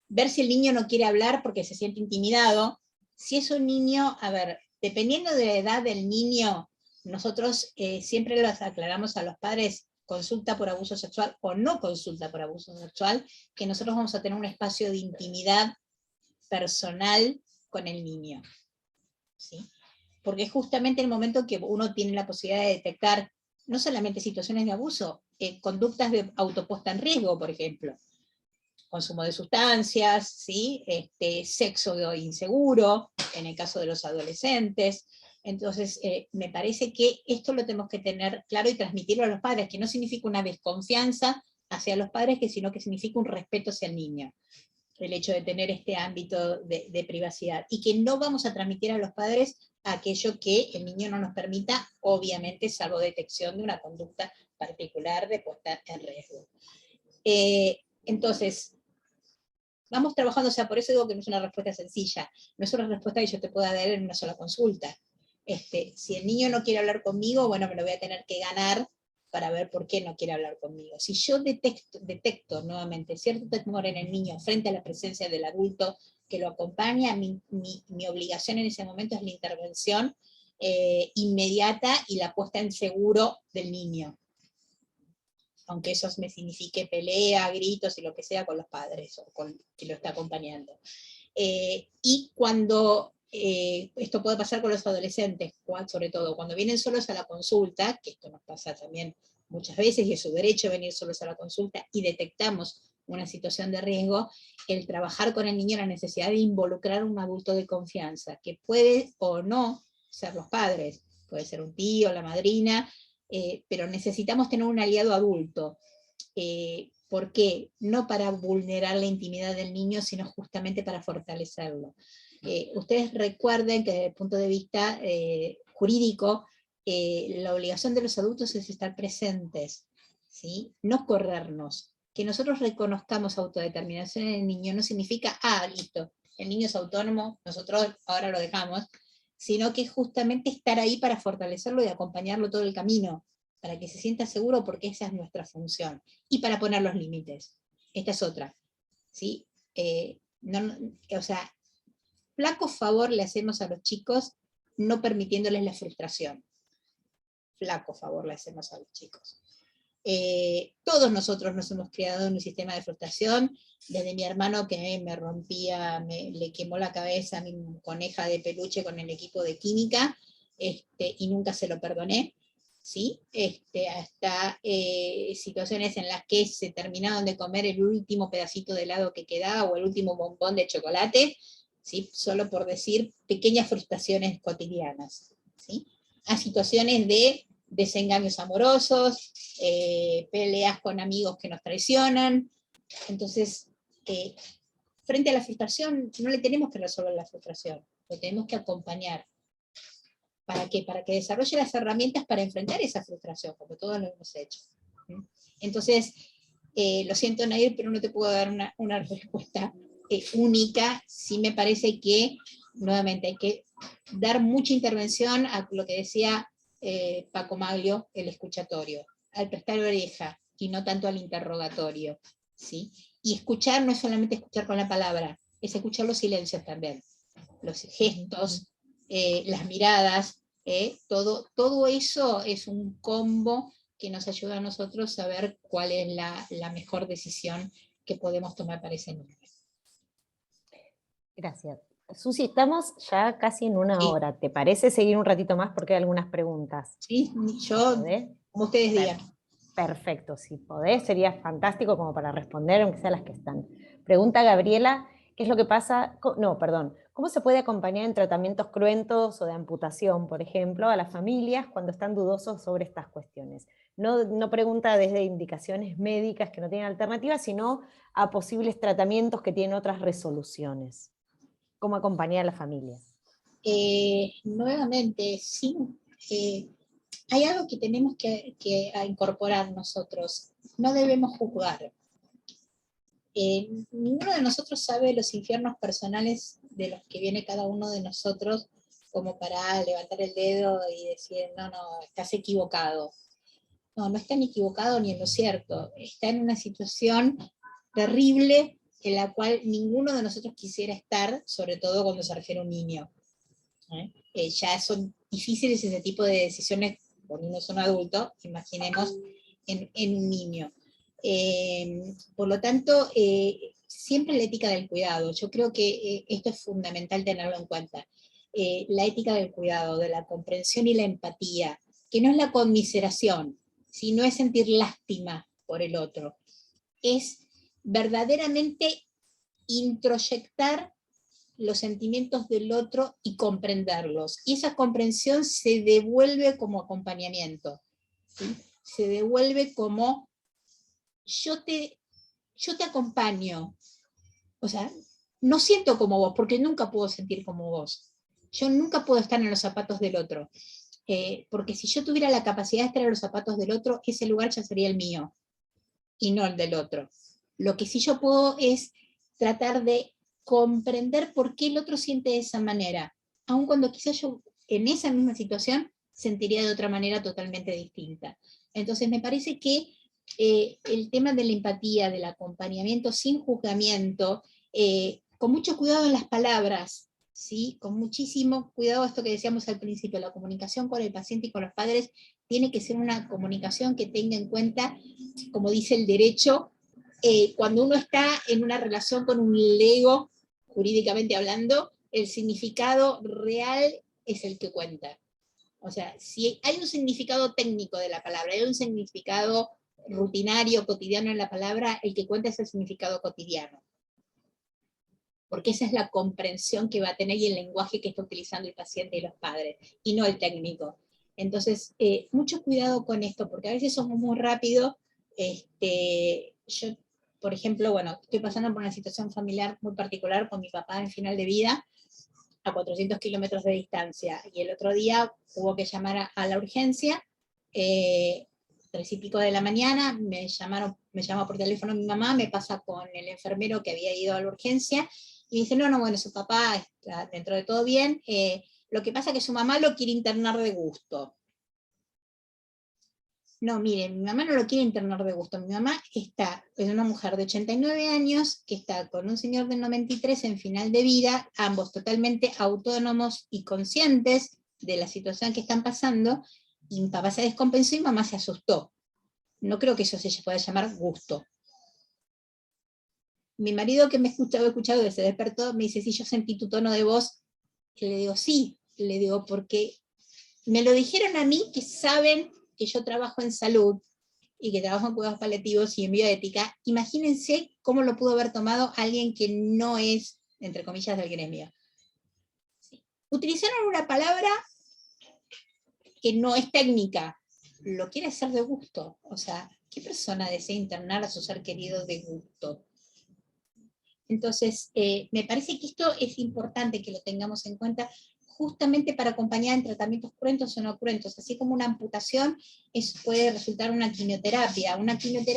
ver si el niño no quiere hablar porque se siente intimidado. Si es un niño, a ver, dependiendo de la edad del niño, nosotros siempre los aclaramos a los padres, consulta por abuso sexual o no consulta por abuso sexual, que nosotros vamos a tener un espacio de intimidad personal con el niño. ¿Sí? Porque es justamente el momento que uno tiene la posibilidad de detectar no solamente situaciones de abuso, conductas de autopuesta en riesgo, por ejemplo, consumo de sustancias, ¿sí? Sexo inseguro, en el caso de los adolescentes. Entonces, me parece que esto lo tenemos que tener claro y transmitirlo a los padres, que no significa una desconfianza hacia los padres, sino que significa un respeto hacia el niño, el hecho de tener este ámbito de privacidad, y que no vamos a transmitir a los padres aquello que el niño no nos permita, obviamente salvo detección de una conducta particular de puesta en riesgo. Entonces, vamos trabajando, o sea, por eso digo que no es una respuesta sencilla, no es una respuesta que yo te pueda dar en una sola consulta. Si el niño no quiere hablar conmigo, bueno, me lo voy a tener que ganar para ver por qué no quiere hablar conmigo. Si yo detecto nuevamente cierto temor en el niño frente a la presencia del adulto que lo acompaña, mi obligación en ese momento es la intervención inmediata y la puesta en seguro del niño. Aunque eso me signifique pelea, gritos y lo que sea con los padres o con quien lo está acompañando. Y cuando esto puede pasar con los adolescentes, sobre todo cuando vienen solos a la consulta, que esto nos pasa también muchas veces y es su derecho venir solos a la consulta, y detectamos una situación de riesgo, el trabajar con el niño la necesidad de involucrar a un adulto de confianza, que puede o no ser los padres, puede ser un tío, la madrina, pero necesitamos tener un aliado adulto. ¿Por qué? No para vulnerar la intimidad del niño, sino justamente para fortalecerlo. Ustedes recuerden que desde el punto de vista jurídico, la obligación de los adultos es estar presentes, ¿sí? No corrernos. Que nosotros reconozcamos autodeterminación en el niño no significa, listo, el niño es autónomo, nosotros ahora lo dejamos, sino que justamente estar ahí para fortalecerlo y acompañarlo todo el camino, para que se sienta seguro, porque esa es nuestra función, y para poner los límites. Esta es otra, ¿sí? O sea, flaco favor le hacemos a los chicos no permitiéndoles la frustración. Flaco favor le hacemos a los chicos. Todos nosotros nos hemos criado en un sistema de frustración, desde mi hermano que me rompía, le quemó la cabeza a mi coneja de peluche con el equipo de química, y nunca se lo perdoné, ¿sí? Hasta situaciones en las que se terminaron de comer el último pedacito de helado que quedaba, o el último bombón de chocolate, ¿sí? Solo por decir pequeñas frustraciones cotidianas, ¿sí? A situaciones de desengaños amorosos, peleas con amigos que nos traicionan. Entonces, frente a la frustración, no le tenemos que resolver la frustración, lo tenemos que acompañar. ¿Para qué? Para que desarrolle las herramientas para enfrentar esa frustración, como todos lo hemos hecho. Entonces, lo siento, Nair, pero no te puedo dar una respuesta única. Sí me parece que, nuevamente, hay que dar mucha intervención a lo que decía Paco Maglio, el escuchatorio, al prestar oreja, y no tanto al interrogatorio, ¿sí? Y escuchar no es solamente escuchar con la palabra, es escuchar los silencios también, los gestos, las miradas, todo eso es un combo que nos ayuda a nosotros a ver cuál es la mejor decisión que podemos tomar para ese niño. Gracias. Susi, estamos ya casi en una hora. ¿Te parece seguir un ratito más? Porque hay algunas preguntas. Sí, yo, ¿Podés? como ustedes digan. Perfecto, si podés, sería fantástico como para responder, aunque sean las que están. Pregunta Gabriela, ¿qué es lo que pasa? No, perdón. ¿Cómo se puede acompañar en tratamientos cruentos o de amputación, por ejemplo, a las familias cuando están dudosos sobre estas cuestiones? No pregunta desde indicaciones médicas que no tienen alternativas, sino a posibles tratamientos que tienen otras resoluciones. ¿Cómo acompañar a las familias? Nuevamente, sí. Hay algo que tenemos que incorporar nosotros. No debemos juzgar. Ninguno de nosotros sabe los infiernos personales de los que viene cada uno de nosotros como para levantar el dedo y decir, no, estás equivocado. No está ni equivocado ni en lo cierto. Está en una situación terrible en la cual ninguno de nosotros quisiera estar, sobre todo cuando se refiere a un niño. Ya son difíciles ese tipo de decisiones cuando uno es un adulto, imaginemos en un niño. Por lo tanto, siempre la ética del cuidado. Yo creo que esto es fundamental tenerlo en cuenta. La ética del cuidado, de la comprensión y la empatía, que no es la conmiseración, sino es sentir lástima por el otro. Es verdaderamente introyectar los sentimientos del otro y comprenderlos. Y esa comprensión se devuelve como acompañamiento, ¿sí? Se devuelve como yo te acompaño. O sea, no siento como vos, porque nunca puedo sentir como vos. Yo nunca puedo estar en los zapatos del otro. Porque si yo tuviera la capacidad de estar en los zapatos del otro, ese lugar ya sería el mío, y no el del otro. Lo que sí yo puedo es tratar de comprender por qué el otro siente de esa manera, aun cuando quizás yo en esa misma situación sentiría de otra manera totalmente distinta. Entonces me parece que el tema de la empatía, del acompañamiento sin juzgamiento, con mucho cuidado en las palabras, ¿sí? Con muchísimo cuidado, esto que decíamos al principio, la comunicación con el paciente y con los padres tiene que ser una comunicación que tenga en cuenta, como dice el derecho, cuando uno está en una relación con un lego, jurídicamente hablando, el significado real es el que cuenta. O sea, si hay un significado técnico de la palabra, hay un significado rutinario, cotidiano en la palabra, el que cuenta es el significado cotidiano. Porque esa es la comprensión que va a tener y el lenguaje que está utilizando el paciente y los padres, y no el técnico. Entonces, mucho cuidado con esto, porque a veces somos muy rápidos. Yo, por ejemplo, estoy pasando por una situación familiar muy particular con mi papá en final de vida, a 400 kilómetros de distancia, y el otro día hubo que llamar a la urgencia, 3 y pico de la mañana, me llamó por teléfono mi mamá, me pasa con el enfermero que había ido a la urgencia, y me dice, no, su papá está dentro de todo bien, lo que pasa es que su mamá lo quiere internar de gusto. No, miren, mi mamá no lo quiere internar de gusto. Mi mamá es una mujer de 89 años que está con un señor de 93 en final de vida, ambos totalmente autónomos y conscientes de la situación que están pasando, y mi papá se descompensó y mamá se asustó. No creo que eso se pueda llamar gusto. Mi marido, que me ha escuchado, que se despertó, me dice: sí, yo sentí tu tono de voz. Y le digo: sí, le digo, porque me lo dijeron a mí, que saben que yo trabajo en salud y que trabajo en cuidados paliativos y en bioética. Imagínense cómo lo pudo haber tomado alguien que no es, entre comillas, del gremio. ¿Sí? Utilizaron una palabra que no es técnica, lo quiere hacer de gusto. O sea, ¿qué persona desea internar a su ser querido de gusto? Entonces, me parece que esto es importante que lo tengamos en cuenta, justamente para acompañar en tratamientos cruentos o no cruentos, así como una amputación puede resultar una quimioterapia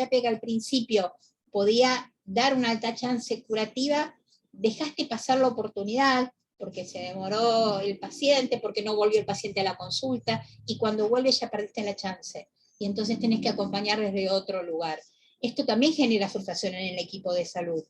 que al principio podía dar una alta chance curativa, dejaste pasar la oportunidad, porque se demoró el paciente, porque no volvió el paciente a la consulta, y cuando vuelve ya perdiste la chance, y entonces tenés que acompañar desde otro lugar. Esto también genera frustración en el equipo de salud.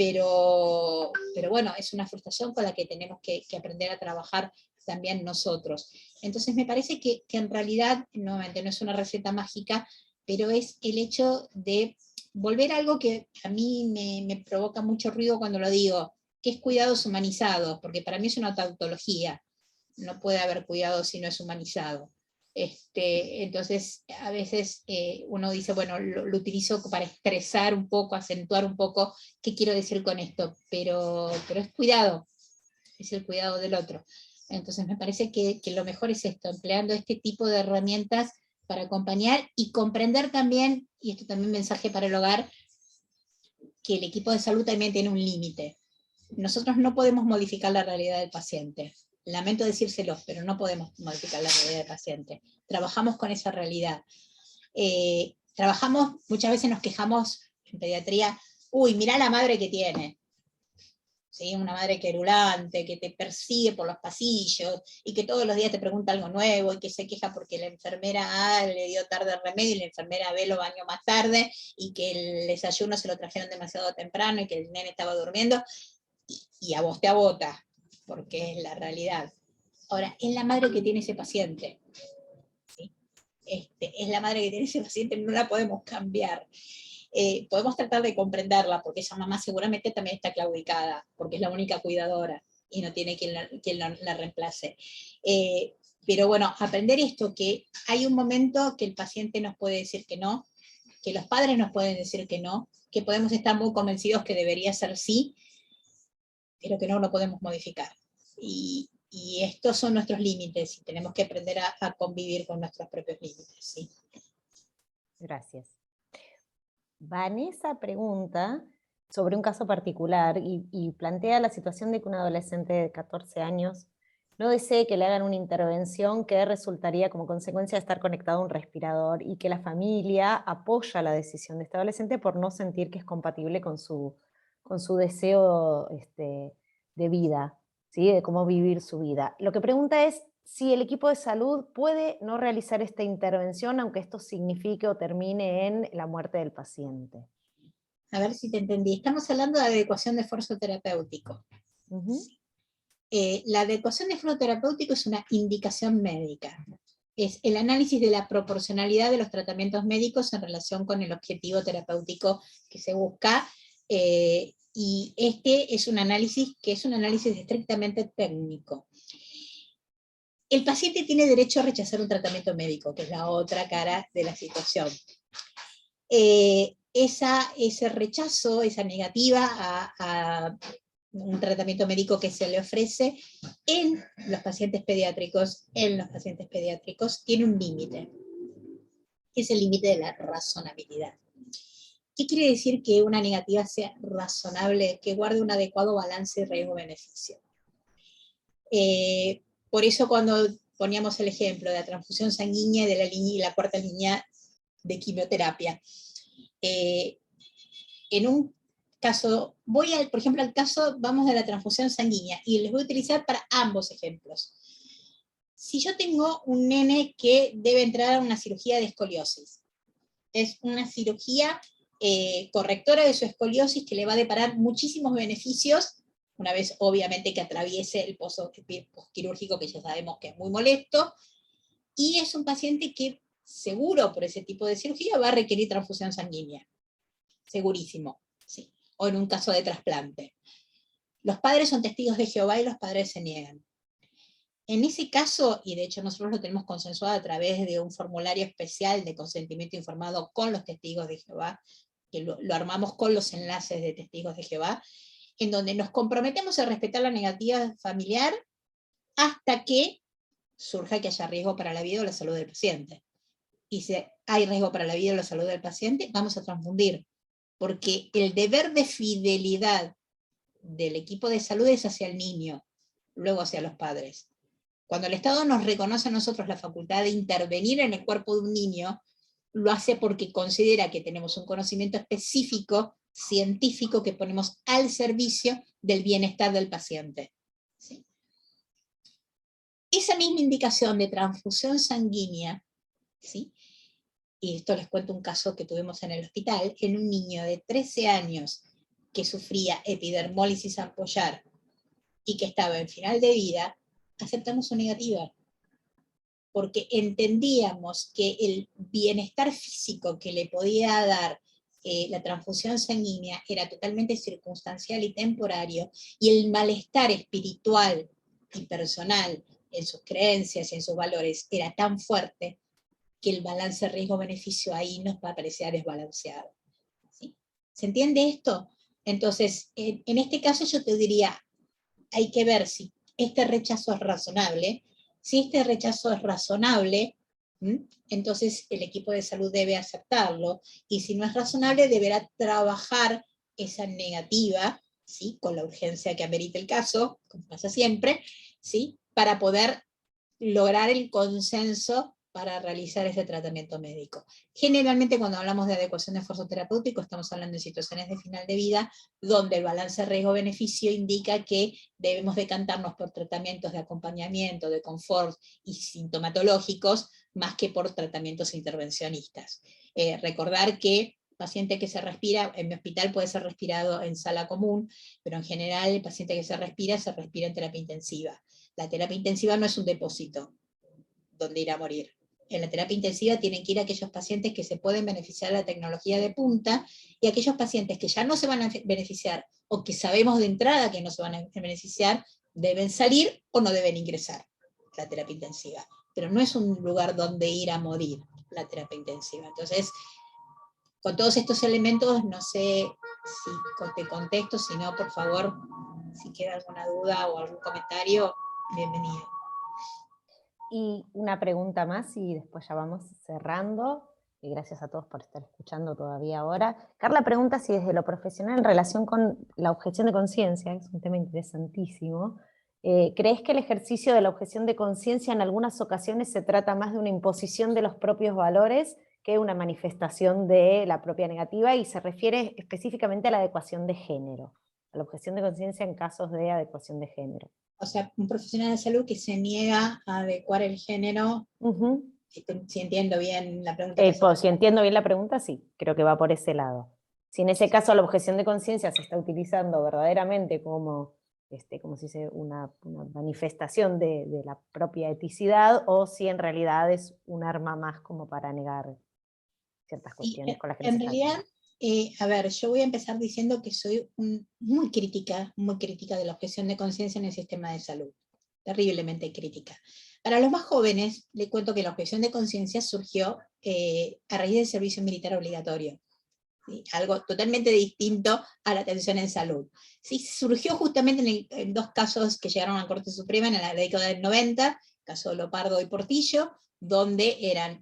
Pero bueno, es una frustración con la que tenemos que aprender a trabajar también nosotros. Entonces me parece que en realidad, nuevamente, no es una receta mágica, pero es el hecho de volver a algo que a mí me provoca mucho ruido cuando lo digo, que es cuidados humanizados, porque para mí es una tautología. No puede haber cuidado si no es humanizado. Entonces, a veces uno dice, bueno, lo utilizo para expresar un poco, acentuar un poco qué quiero decir con esto, pero es cuidado, es el cuidado del otro. Entonces me parece que lo mejor es esto, empleando este tipo de herramientas para acompañar y comprender también, y esto también es un mensaje para el hogar, que el equipo de salud también tiene un límite. Nosotros no podemos modificar la realidad del paciente. Lamento decírselos, pero no podemos modificar la realidad del paciente. Trabajamos con esa realidad. Muchas veces nos quejamos en pediatría: uy, mirá la madre que tiene. ¿Sí? Una madre querulante, que te persigue por los pasillos, y que todos los días te pregunta algo nuevo, y que se queja porque la enfermera A le dio tarde el remedio, y la enfermera B lo bañó más tarde, y que el desayuno se lo trajeron demasiado temprano, y que el nene estaba durmiendo, y a vos te agota, porque es la realidad. Ahora, es la madre que tiene ese paciente. ¿Sí? Es la madre que tiene ese paciente, no la podemos cambiar. Podemos tratar de comprenderla, porque esa mamá seguramente también está claudicada, porque es la única cuidadora, y no tiene quien la reemplace. Pero bueno, aprender esto, que hay un momento que el paciente nos puede decir que no, que los padres nos pueden decir que no, que podemos estar muy convencidos que debería ser sí, pero que no lo podemos modificar. Y estos son nuestros límites, y tenemos que aprender a convivir con nuestros propios límites. ¿Sí? Gracias. Vanessa pregunta sobre un caso particular y plantea la situación de que un adolescente de 14 años no desee que le hagan una intervención que resultaría como consecuencia de estar conectado a un respirador, y que la familia apoya la decisión de este adolescente por no sentir que es compatible con su deseo de vida, ¿sí? De cómo vivir su vida. Lo que pregunta es si el equipo de salud puede no realizar esta intervención, aunque esto signifique o termine en la muerte del paciente. A ver si te entendí. Estamos hablando de adecuación de esfuerzo terapéutico. La adecuación de esfuerzo terapéutico es una indicación médica. Es el análisis de la proporcionalidad de los tratamientos médicos en relación con el objetivo terapéutico que se busca, y es un análisis que es un análisis estrictamente técnico. El paciente tiene derecho a rechazar un tratamiento médico, que es la otra cara de la situación. Ese rechazo, esa negativa a un tratamiento médico que se le ofrece en los pacientes pediátricos, tiene un límite, que es el límite de la razonabilidad. ¿Qué quiere decir que una negativa sea razonable, que guarde un adecuado balance riesgo-beneficio? Por eso cuando poníamos el ejemplo de la transfusión sanguínea y la cuarta línea de quimioterapia, en un caso, por ejemplo, al caso, vamos de la transfusión sanguínea, y les voy a utilizar para ambos ejemplos. si yo tengo un nene que debe entrar a una cirugía de escoliosis, es una cirugía correctora de su escoliosis que le va a deparar muchísimos beneficios, una vez obviamente que atraviese el postquirúrgico, que ya sabemos que es muy molesto, y es un paciente que seguro por ese tipo de cirugía va a requerir transfusión sanguínea, segurísimo, ¿sí? O en un caso de trasplante. Los padres son testigos de Jehová y los padres se niegan. En ese caso, y de hecho nosotros lo tenemos consensuado a través de un formulario especial de consentimiento informado con los testigos de Jehová, que lo armamos con los enlaces de testigos de Jehová, en donde nos comprometemos a respetar la negativa familiar hasta que surja que haya riesgo para la vida o la salud del paciente. Y si hay riesgo para la vida o la salud del paciente, vamos a transfundir, porque el deber de fidelidad del equipo de salud es hacia el niño, luego hacia los padres. Cuando el Estado nos reconoce a nosotros la facultad de intervenir en el cuerpo de un niño, lo hace porque considera que tenemos un conocimiento específico, científico, que ponemos al servicio del bienestar del paciente. ¿Sí? Esa misma indicación de transfusión sanguínea, ¿sí? Y esto les cuento un caso que tuvimos en el hospital, en un niño de 13 años que sufría epidermólisis ampollar y que estaba en final de vida, aceptamos su negativa, porque entendíamos que el bienestar físico que le podía dar la transfusión sanguínea era totalmente circunstancial y temporario, y el malestar espiritual y personal en sus creencias y en sus valores era tan fuerte que el balance riesgo-beneficio ahí nos va a parecer desbalanceado. ¿Sí? ¿Se entiende esto? Entonces, en este caso yo te diría, hay que ver si este rechazo es razonable. Si este rechazo es razonable, entonces el equipo de salud debe aceptarlo, y si no es razonable, deberá trabajar esa negativa, ¿sí? Con la urgencia que amerita el caso, como pasa siempre, ¿sí? Para poder lograr el consenso para realizar ese tratamiento médico. Generalmente cuando hablamos de adecuación de esfuerzo terapéutico estamos hablando de situaciones de final de vida donde el balance riesgo-beneficio indica que debemos decantarnos por tratamientos de acompañamiento, de confort y sintomatológicos, más que por tratamientos intervencionistas. Recordar que paciente que se respira, en mi hospital puede ser respirado en sala común, pero en general el paciente que se respira en terapia intensiva. La terapia intensiva no es un depósito donde ir a morir. En la terapia intensiva tienen que ir aquellos pacientes que se pueden beneficiar de la tecnología de punta, y aquellos pacientes que ya no se van a beneficiar, o que sabemos de entrada que no se van a beneficiar, deben salir o no deben ingresar a la terapia intensiva. Pero no es un lugar donde ir a morir la terapia intensiva. Entonces, con todos estos elementos, no sé si te contesto, si no, por favor, si queda alguna duda o algún comentario, bienvenido. Y una pregunta más y después ya vamos cerrando. Y gracias a todos por estar escuchando todavía ahora. Carla pregunta si desde lo profesional en relación con la objeción de conciencia, que es un tema interesantísimo, ¿crees que el ejercicio de la objeción de conciencia en algunas ocasiones se trata más de una imposición de los propios valores que una manifestación de la propia negativa, y se refiere específicamente a la adecuación de género, a la objeción de conciencia en casos de adecuación de género? O sea, un profesional de salud que se niega a adecuar el género, si entiendo bien la pregunta. Pues, si entiendo bien la pregunta, sí, creo que va por ese lado. Si en ese caso la objeción de conciencia se está utilizando verdaderamente como, como se dice, una manifestación de la propia eticidad, o si en realidad es un arma más como para negar ciertas cuestiones con las que en nos realidad, a ver, yo voy a empezar diciendo que soy muy crítica de la objeción de conciencia en el sistema de salud, terriblemente crítica. Para los más jóvenes, le cuento que la objeción de conciencia surgió a raíz del servicio militar obligatorio, ¿sí? Algo totalmente distinto a la atención en salud. ¿Sí? Surgió justamente en dos casos que llegaron a la Corte Suprema en la década del 90, caso Lopardo y Portillo, donde eran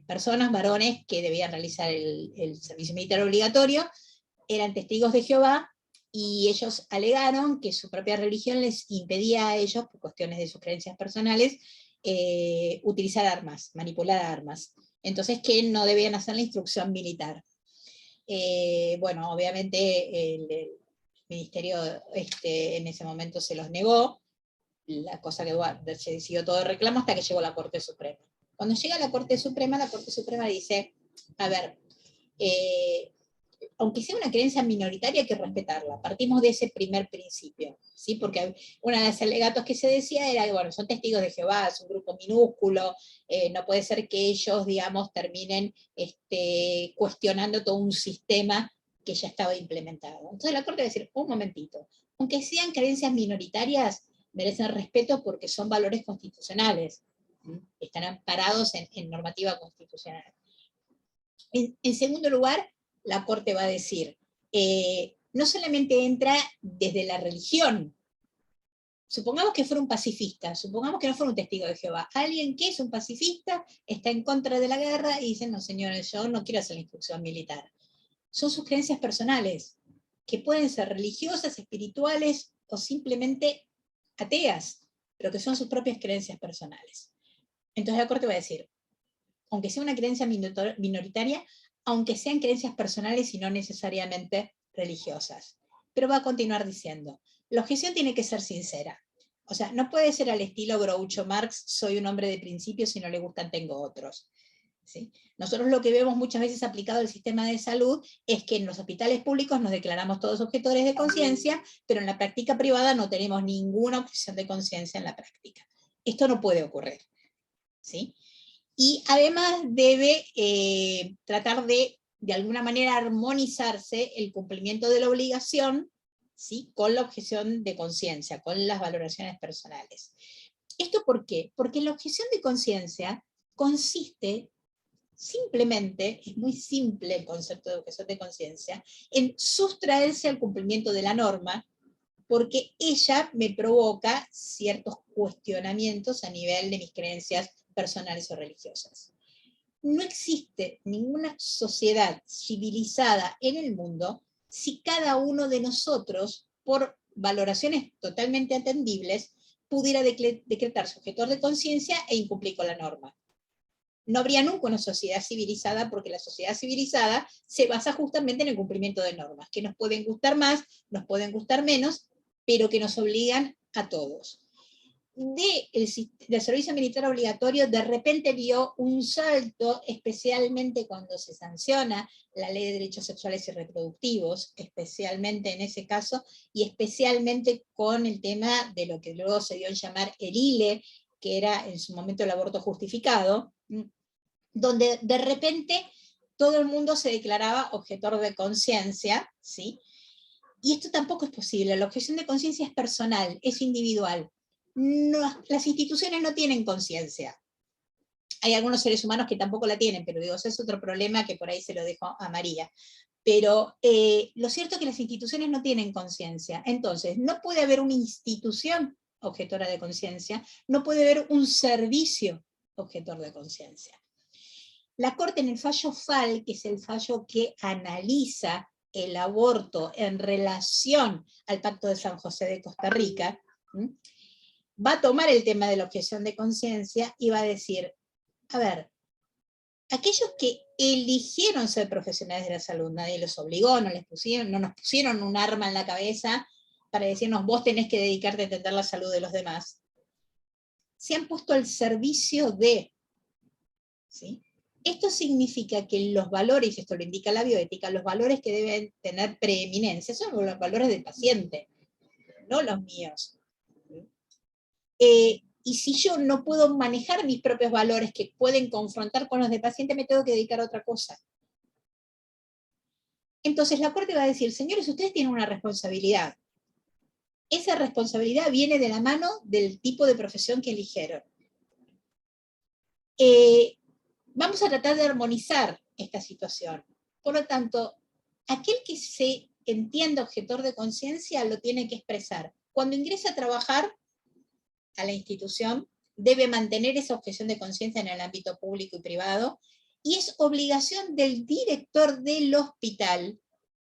personas, varones, que debían realizar el servicio militar obligatorio, eran testigos de Jehová, y ellos alegaron que su propia religión les impedía a ellos, por cuestiones de sus creencias personales, utilizar armas, manipular armas. Entonces, que no debían hacer la instrucción militar. Bueno, obviamente el ministerio en ese momento se los negó, la cosa que se siguió todo el reclamo hasta que llegó a la Corte Suprema. Cuando llega a la Corte Suprema dice, a ver, aunque sea una creencia minoritaria hay que respetarla, partimos de ese primer principio, ¿sí? Porque uno de los alegatos que se decía era, bueno, son testigos de Jehová, es un grupo minúsculo, no puede ser que ellos, digamos, terminen cuestionando todo un sistema que ya estaba implementado. Entonces la Corte va a decir, un momentito, aunque sean creencias minoritarias, merecen respeto porque son valores constitucionales, ¿sí? Están amparados en normativa constitucional. En segundo lugar, la Corte va a decir, no solamente entra desde la religión, supongamos que fuera un pacifista, supongamos que no fuera un testigo de Jehová, alguien que es un pacifista, está en contra de la guerra y dice, no señores, yo no quiero hacer la instrucción militar. Son sus creencias personales, que pueden ser religiosas, espirituales o simplemente ateas, pero que son sus propias creencias personales. Entonces la Corte va a decir, aunque sea una creencia minoritaria, aunque sean creencias personales y no necesariamente religiosas. Pero va a continuar diciendo, la objeción tiene que ser sincera. O sea, no puede ser al estilo Groucho Marx, soy un hombre de principios, si no le gustan tengo otros. ¿Sí? Nosotros lo que vemos muchas veces aplicado al sistema de salud es que en los hospitales públicos nos declaramos todos objetores de conciencia, pero en la práctica privada no tenemos ninguna objeción de conciencia en la práctica. Esto no puede ocurrir. ¿Sí? Y además debe tratar de alguna manera armonizarse el cumplimiento de la obligación, ¿sí? Con la objeción de conciencia, con las valoraciones personales. ¿Esto por qué? Porque la objeción de conciencia consiste simplemente, es muy simple el concepto de objeción de conciencia, en sustraerse al cumplimiento de la norma, porque ella me provoca ciertos cuestionamientos a nivel de mis creencias personales o religiosas. No existe ninguna sociedad civilizada en el mundo si cada uno de nosotros, por valoraciones totalmente atendibles, pudiera decretarse objetor de conciencia e incumplir con la norma. No habría nunca una sociedad civilizada, porque la sociedad civilizada se basa justamente en el cumplimiento de normas, que nos pueden gustar más, nos pueden gustar menos, pero que nos obligan a todos. Del servicio militar obligatorio de repente dio un salto, especialmente cuando se sanciona la Ley de Derechos Sexuales y Reproductivos, especialmente en ese caso, y especialmente con el tema de lo que luego se dio en llamar el ILE, que era en su momento el aborto justificado, donde de repente todo el mundo se declaraba objetor de conciencia, ¿sí? Y esto tampoco es posible, la objeción de conciencia es personal, es individual. No, las instituciones no tienen conciencia. Hay algunos seres humanos que tampoco la tienen, pero digo, ese es otro problema que por ahí se lo dejo a María. Pero lo cierto es que las instituciones no tienen conciencia. Entonces, no puede haber una institución objetora de conciencia, no puede haber un servicio objetor de conciencia. La Corte en el fallo FAL, que es el fallo que analiza el aborto en relación al Pacto de San José de Costa Rica, va a tomar el tema de la objeción de conciencia y va a decir, a ver, aquellos que eligieron ser profesionales de la salud, nadie los obligó, no nos pusieron un arma en la cabeza para decirnos, vos tenés que dedicarte a atender la salud de los demás, se han puesto al servicio de, ¿sí? Esto significa que los valores, esto lo indica la bioética, los valores que deben tener preeminencia son los valores del paciente, no los míos. Y si yo no puedo manejar mis propios valores que pueden confrontar con los del paciente, me tengo que dedicar a otra cosa. Entonces la Corte va a decir, señores, ustedes tienen una responsabilidad. Esa responsabilidad viene de la mano del tipo de profesión que eligieron. Vamos a tratar de armonizar esta situación. Por lo tanto, aquel que se entienda objetor de conciencia lo tiene que expresar. Cuando ingresa a trabajar a la institución, debe mantener esa objeción de conciencia en el ámbito público y privado, y es obligación del director del hospital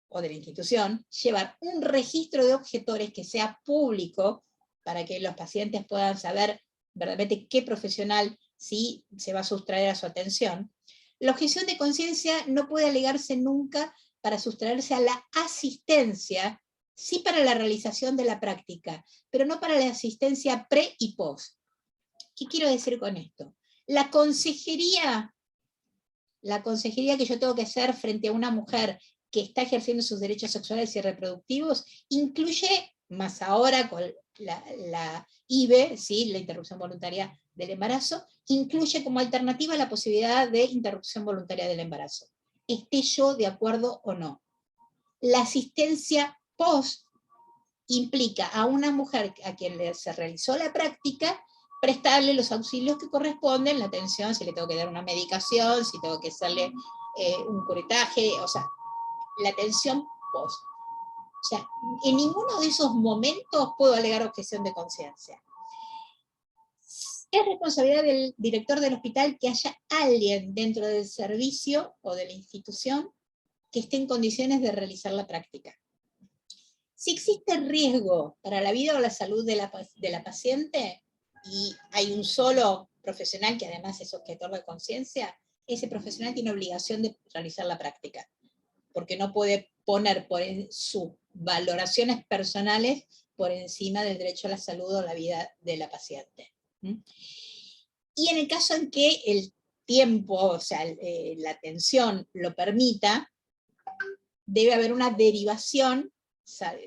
o de la institución llevar un registro de objetores que sea público para que los pacientes puedan saber verdaderamente qué profesional sí se va a sustraer a su atención. La objeción de conciencia no puede alegarse nunca para sustraerse a la asistencia, sí para la realización de la práctica, pero no para la asistencia pre y post. ¿Qué quiero decir con esto? La consejería que yo tengo que hacer frente a una mujer que está ejerciendo sus derechos sexuales y reproductivos, incluye, más ahora con la IVE, ¿sí? La interrupción voluntaria del embarazo, incluye como alternativa la posibilidad de interrupción voluntaria del embarazo, esté yo de acuerdo o no. La asistencia post implica a una mujer a quien se realizó la práctica prestarle los auxilios que corresponden, la atención, si le tengo que dar una medicación, si tengo que hacerle un curetaje, o sea, la atención post. O sea, en ninguno de esos momentos puedo alegar objeción de conciencia. Es responsabilidad del director del hospital que haya alguien dentro del servicio o de la institución que esté en condiciones de realizar la práctica. Si existe riesgo para la vida o la salud de la paciente, y hay un solo profesional que además es objetor de conciencia, ese profesional tiene obligación de realizar la práctica, porque no puede poner sus valoraciones personales por encima del derecho a la salud o la vida de la paciente. Y en el caso en que el tiempo, o sea, la atención lo permita, debe haber una derivación.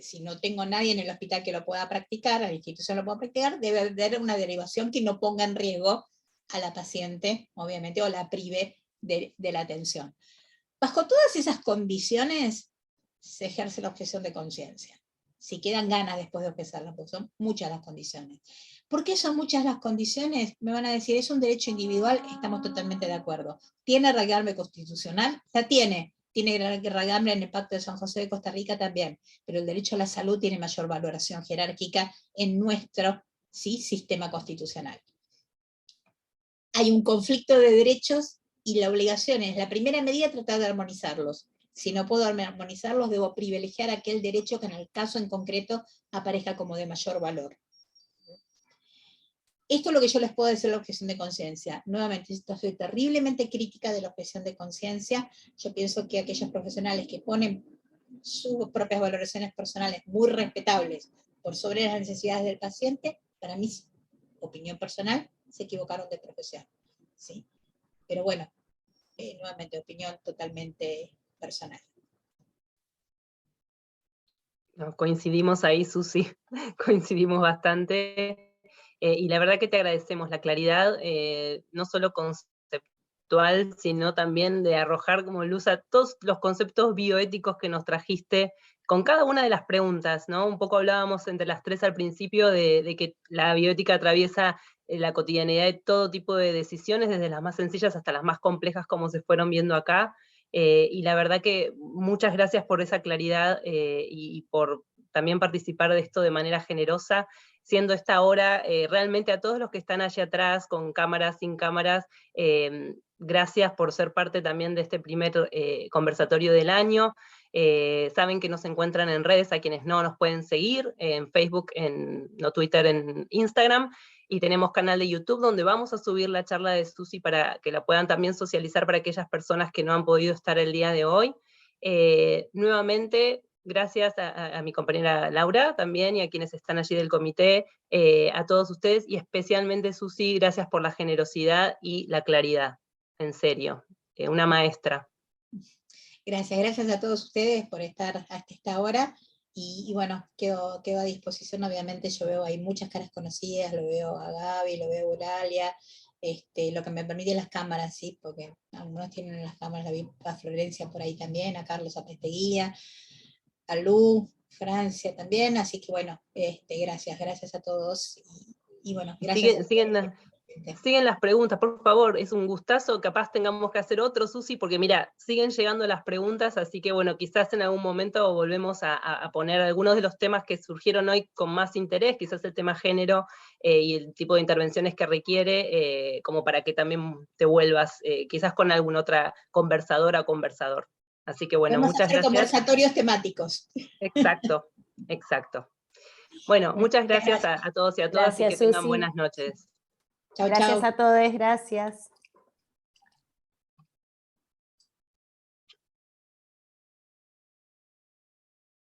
Si no tengo nadie en el hospital que lo pueda practicar, la institución lo pueda practicar, debe haber una derivación que no ponga en riesgo a la paciente, obviamente, o la prive de la atención. Bajo todas esas condiciones se ejerce la objeción de conciencia. Si quedan ganas después de objetarla, porque son muchas las condiciones. ¿Por qué son muchas las condiciones? Me van a decir, es un derecho individual, estamos totalmente de acuerdo. ¿Tiene regambre constitucional? La tiene regambre en el Pacto de San José de Costa Rica también, pero el derecho a la salud tiene mayor valoración jerárquica en nuestro sistema constitucional. Hay un conflicto de derechos y la obligación es, la primera medida, tratar de armonizarlos. Si no puedo armonizarlos, debo privilegiar aquel derecho que en el caso en concreto aparezca como de mayor valor. Esto es lo que yo les puedo decir de la objeción de conciencia. Nuevamente, soy terriblemente crítica de la objeción de conciencia. Yo pienso que aquellos profesionales que ponen sus propias valoraciones personales muy respetables por sobre las necesidades del paciente, para mi opinión personal, se equivocaron de profesión. ¿Sí? Pero bueno, nuevamente, opinión totalmente personal. No, coincidimos ahí, Susi, coincidimos bastante. Y la verdad que te agradecemos la claridad, no solo conceptual, sino también de arrojar como luz a todos los conceptos bioéticos que nos trajiste con cada una de las preguntas, ¿no? Un poco hablábamos entre las tres al principio de que la bioética atraviesa la cotidianidad de todo tipo de decisiones, desde las más sencillas hasta las más complejas, como se fueron viendo acá. Y la verdad que muchas gracias por esa claridad y por también participar de esto de manera generosa, siendo esta hora realmente a todos los que están allá atrás, con cámaras, sin cámaras, gracias por ser parte también de este primer conversatorio del año. Saben que nos encuentran en redes, a quienes no nos pueden seguir, en Facebook, no Twitter, en Instagram, y tenemos canal de YouTube donde vamos a subir la charla de Susi para que la puedan también socializar para aquellas personas que no han podido estar el día de hoy. Nuevamente, gracias a mi compañera Laura también y a quienes están allí del comité, a todos ustedes, y especialmente Susi, gracias por la generosidad y la claridad, en serio, una maestra. Gracias a todos ustedes por estar hasta esta hora, y bueno, quedo a disposición. Obviamente yo veo ahí muchas caras conocidas, lo veo a Gaby, lo veo a Eulalia, lo que me permiten las cámaras, ¿sí? Porque algunos tienen las cámaras, la vi a Florencia por ahí también, a Carlos Apesteguía, a Lu, Francia también, así que bueno, gracias a todos, y bueno, gracias. Siguen las preguntas, por favor, es un gustazo, capaz tengamos que hacer otro, Susi, porque mira, siguen llegando las preguntas, así que bueno, quizás en algún momento volvemos a poner algunos de los temas que surgieron hoy con más interés, quizás el tema género y el tipo de intervenciones que requiere, como para que también te vuelvas, quizás con alguna otra conversadora o conversador. Así que bueno, muchas gracias. Conversatorios temáticos. Exacto. Bueno, muchas gracias a todos y a todas, y que tengan buenas noches. Gracias a todos, gracias.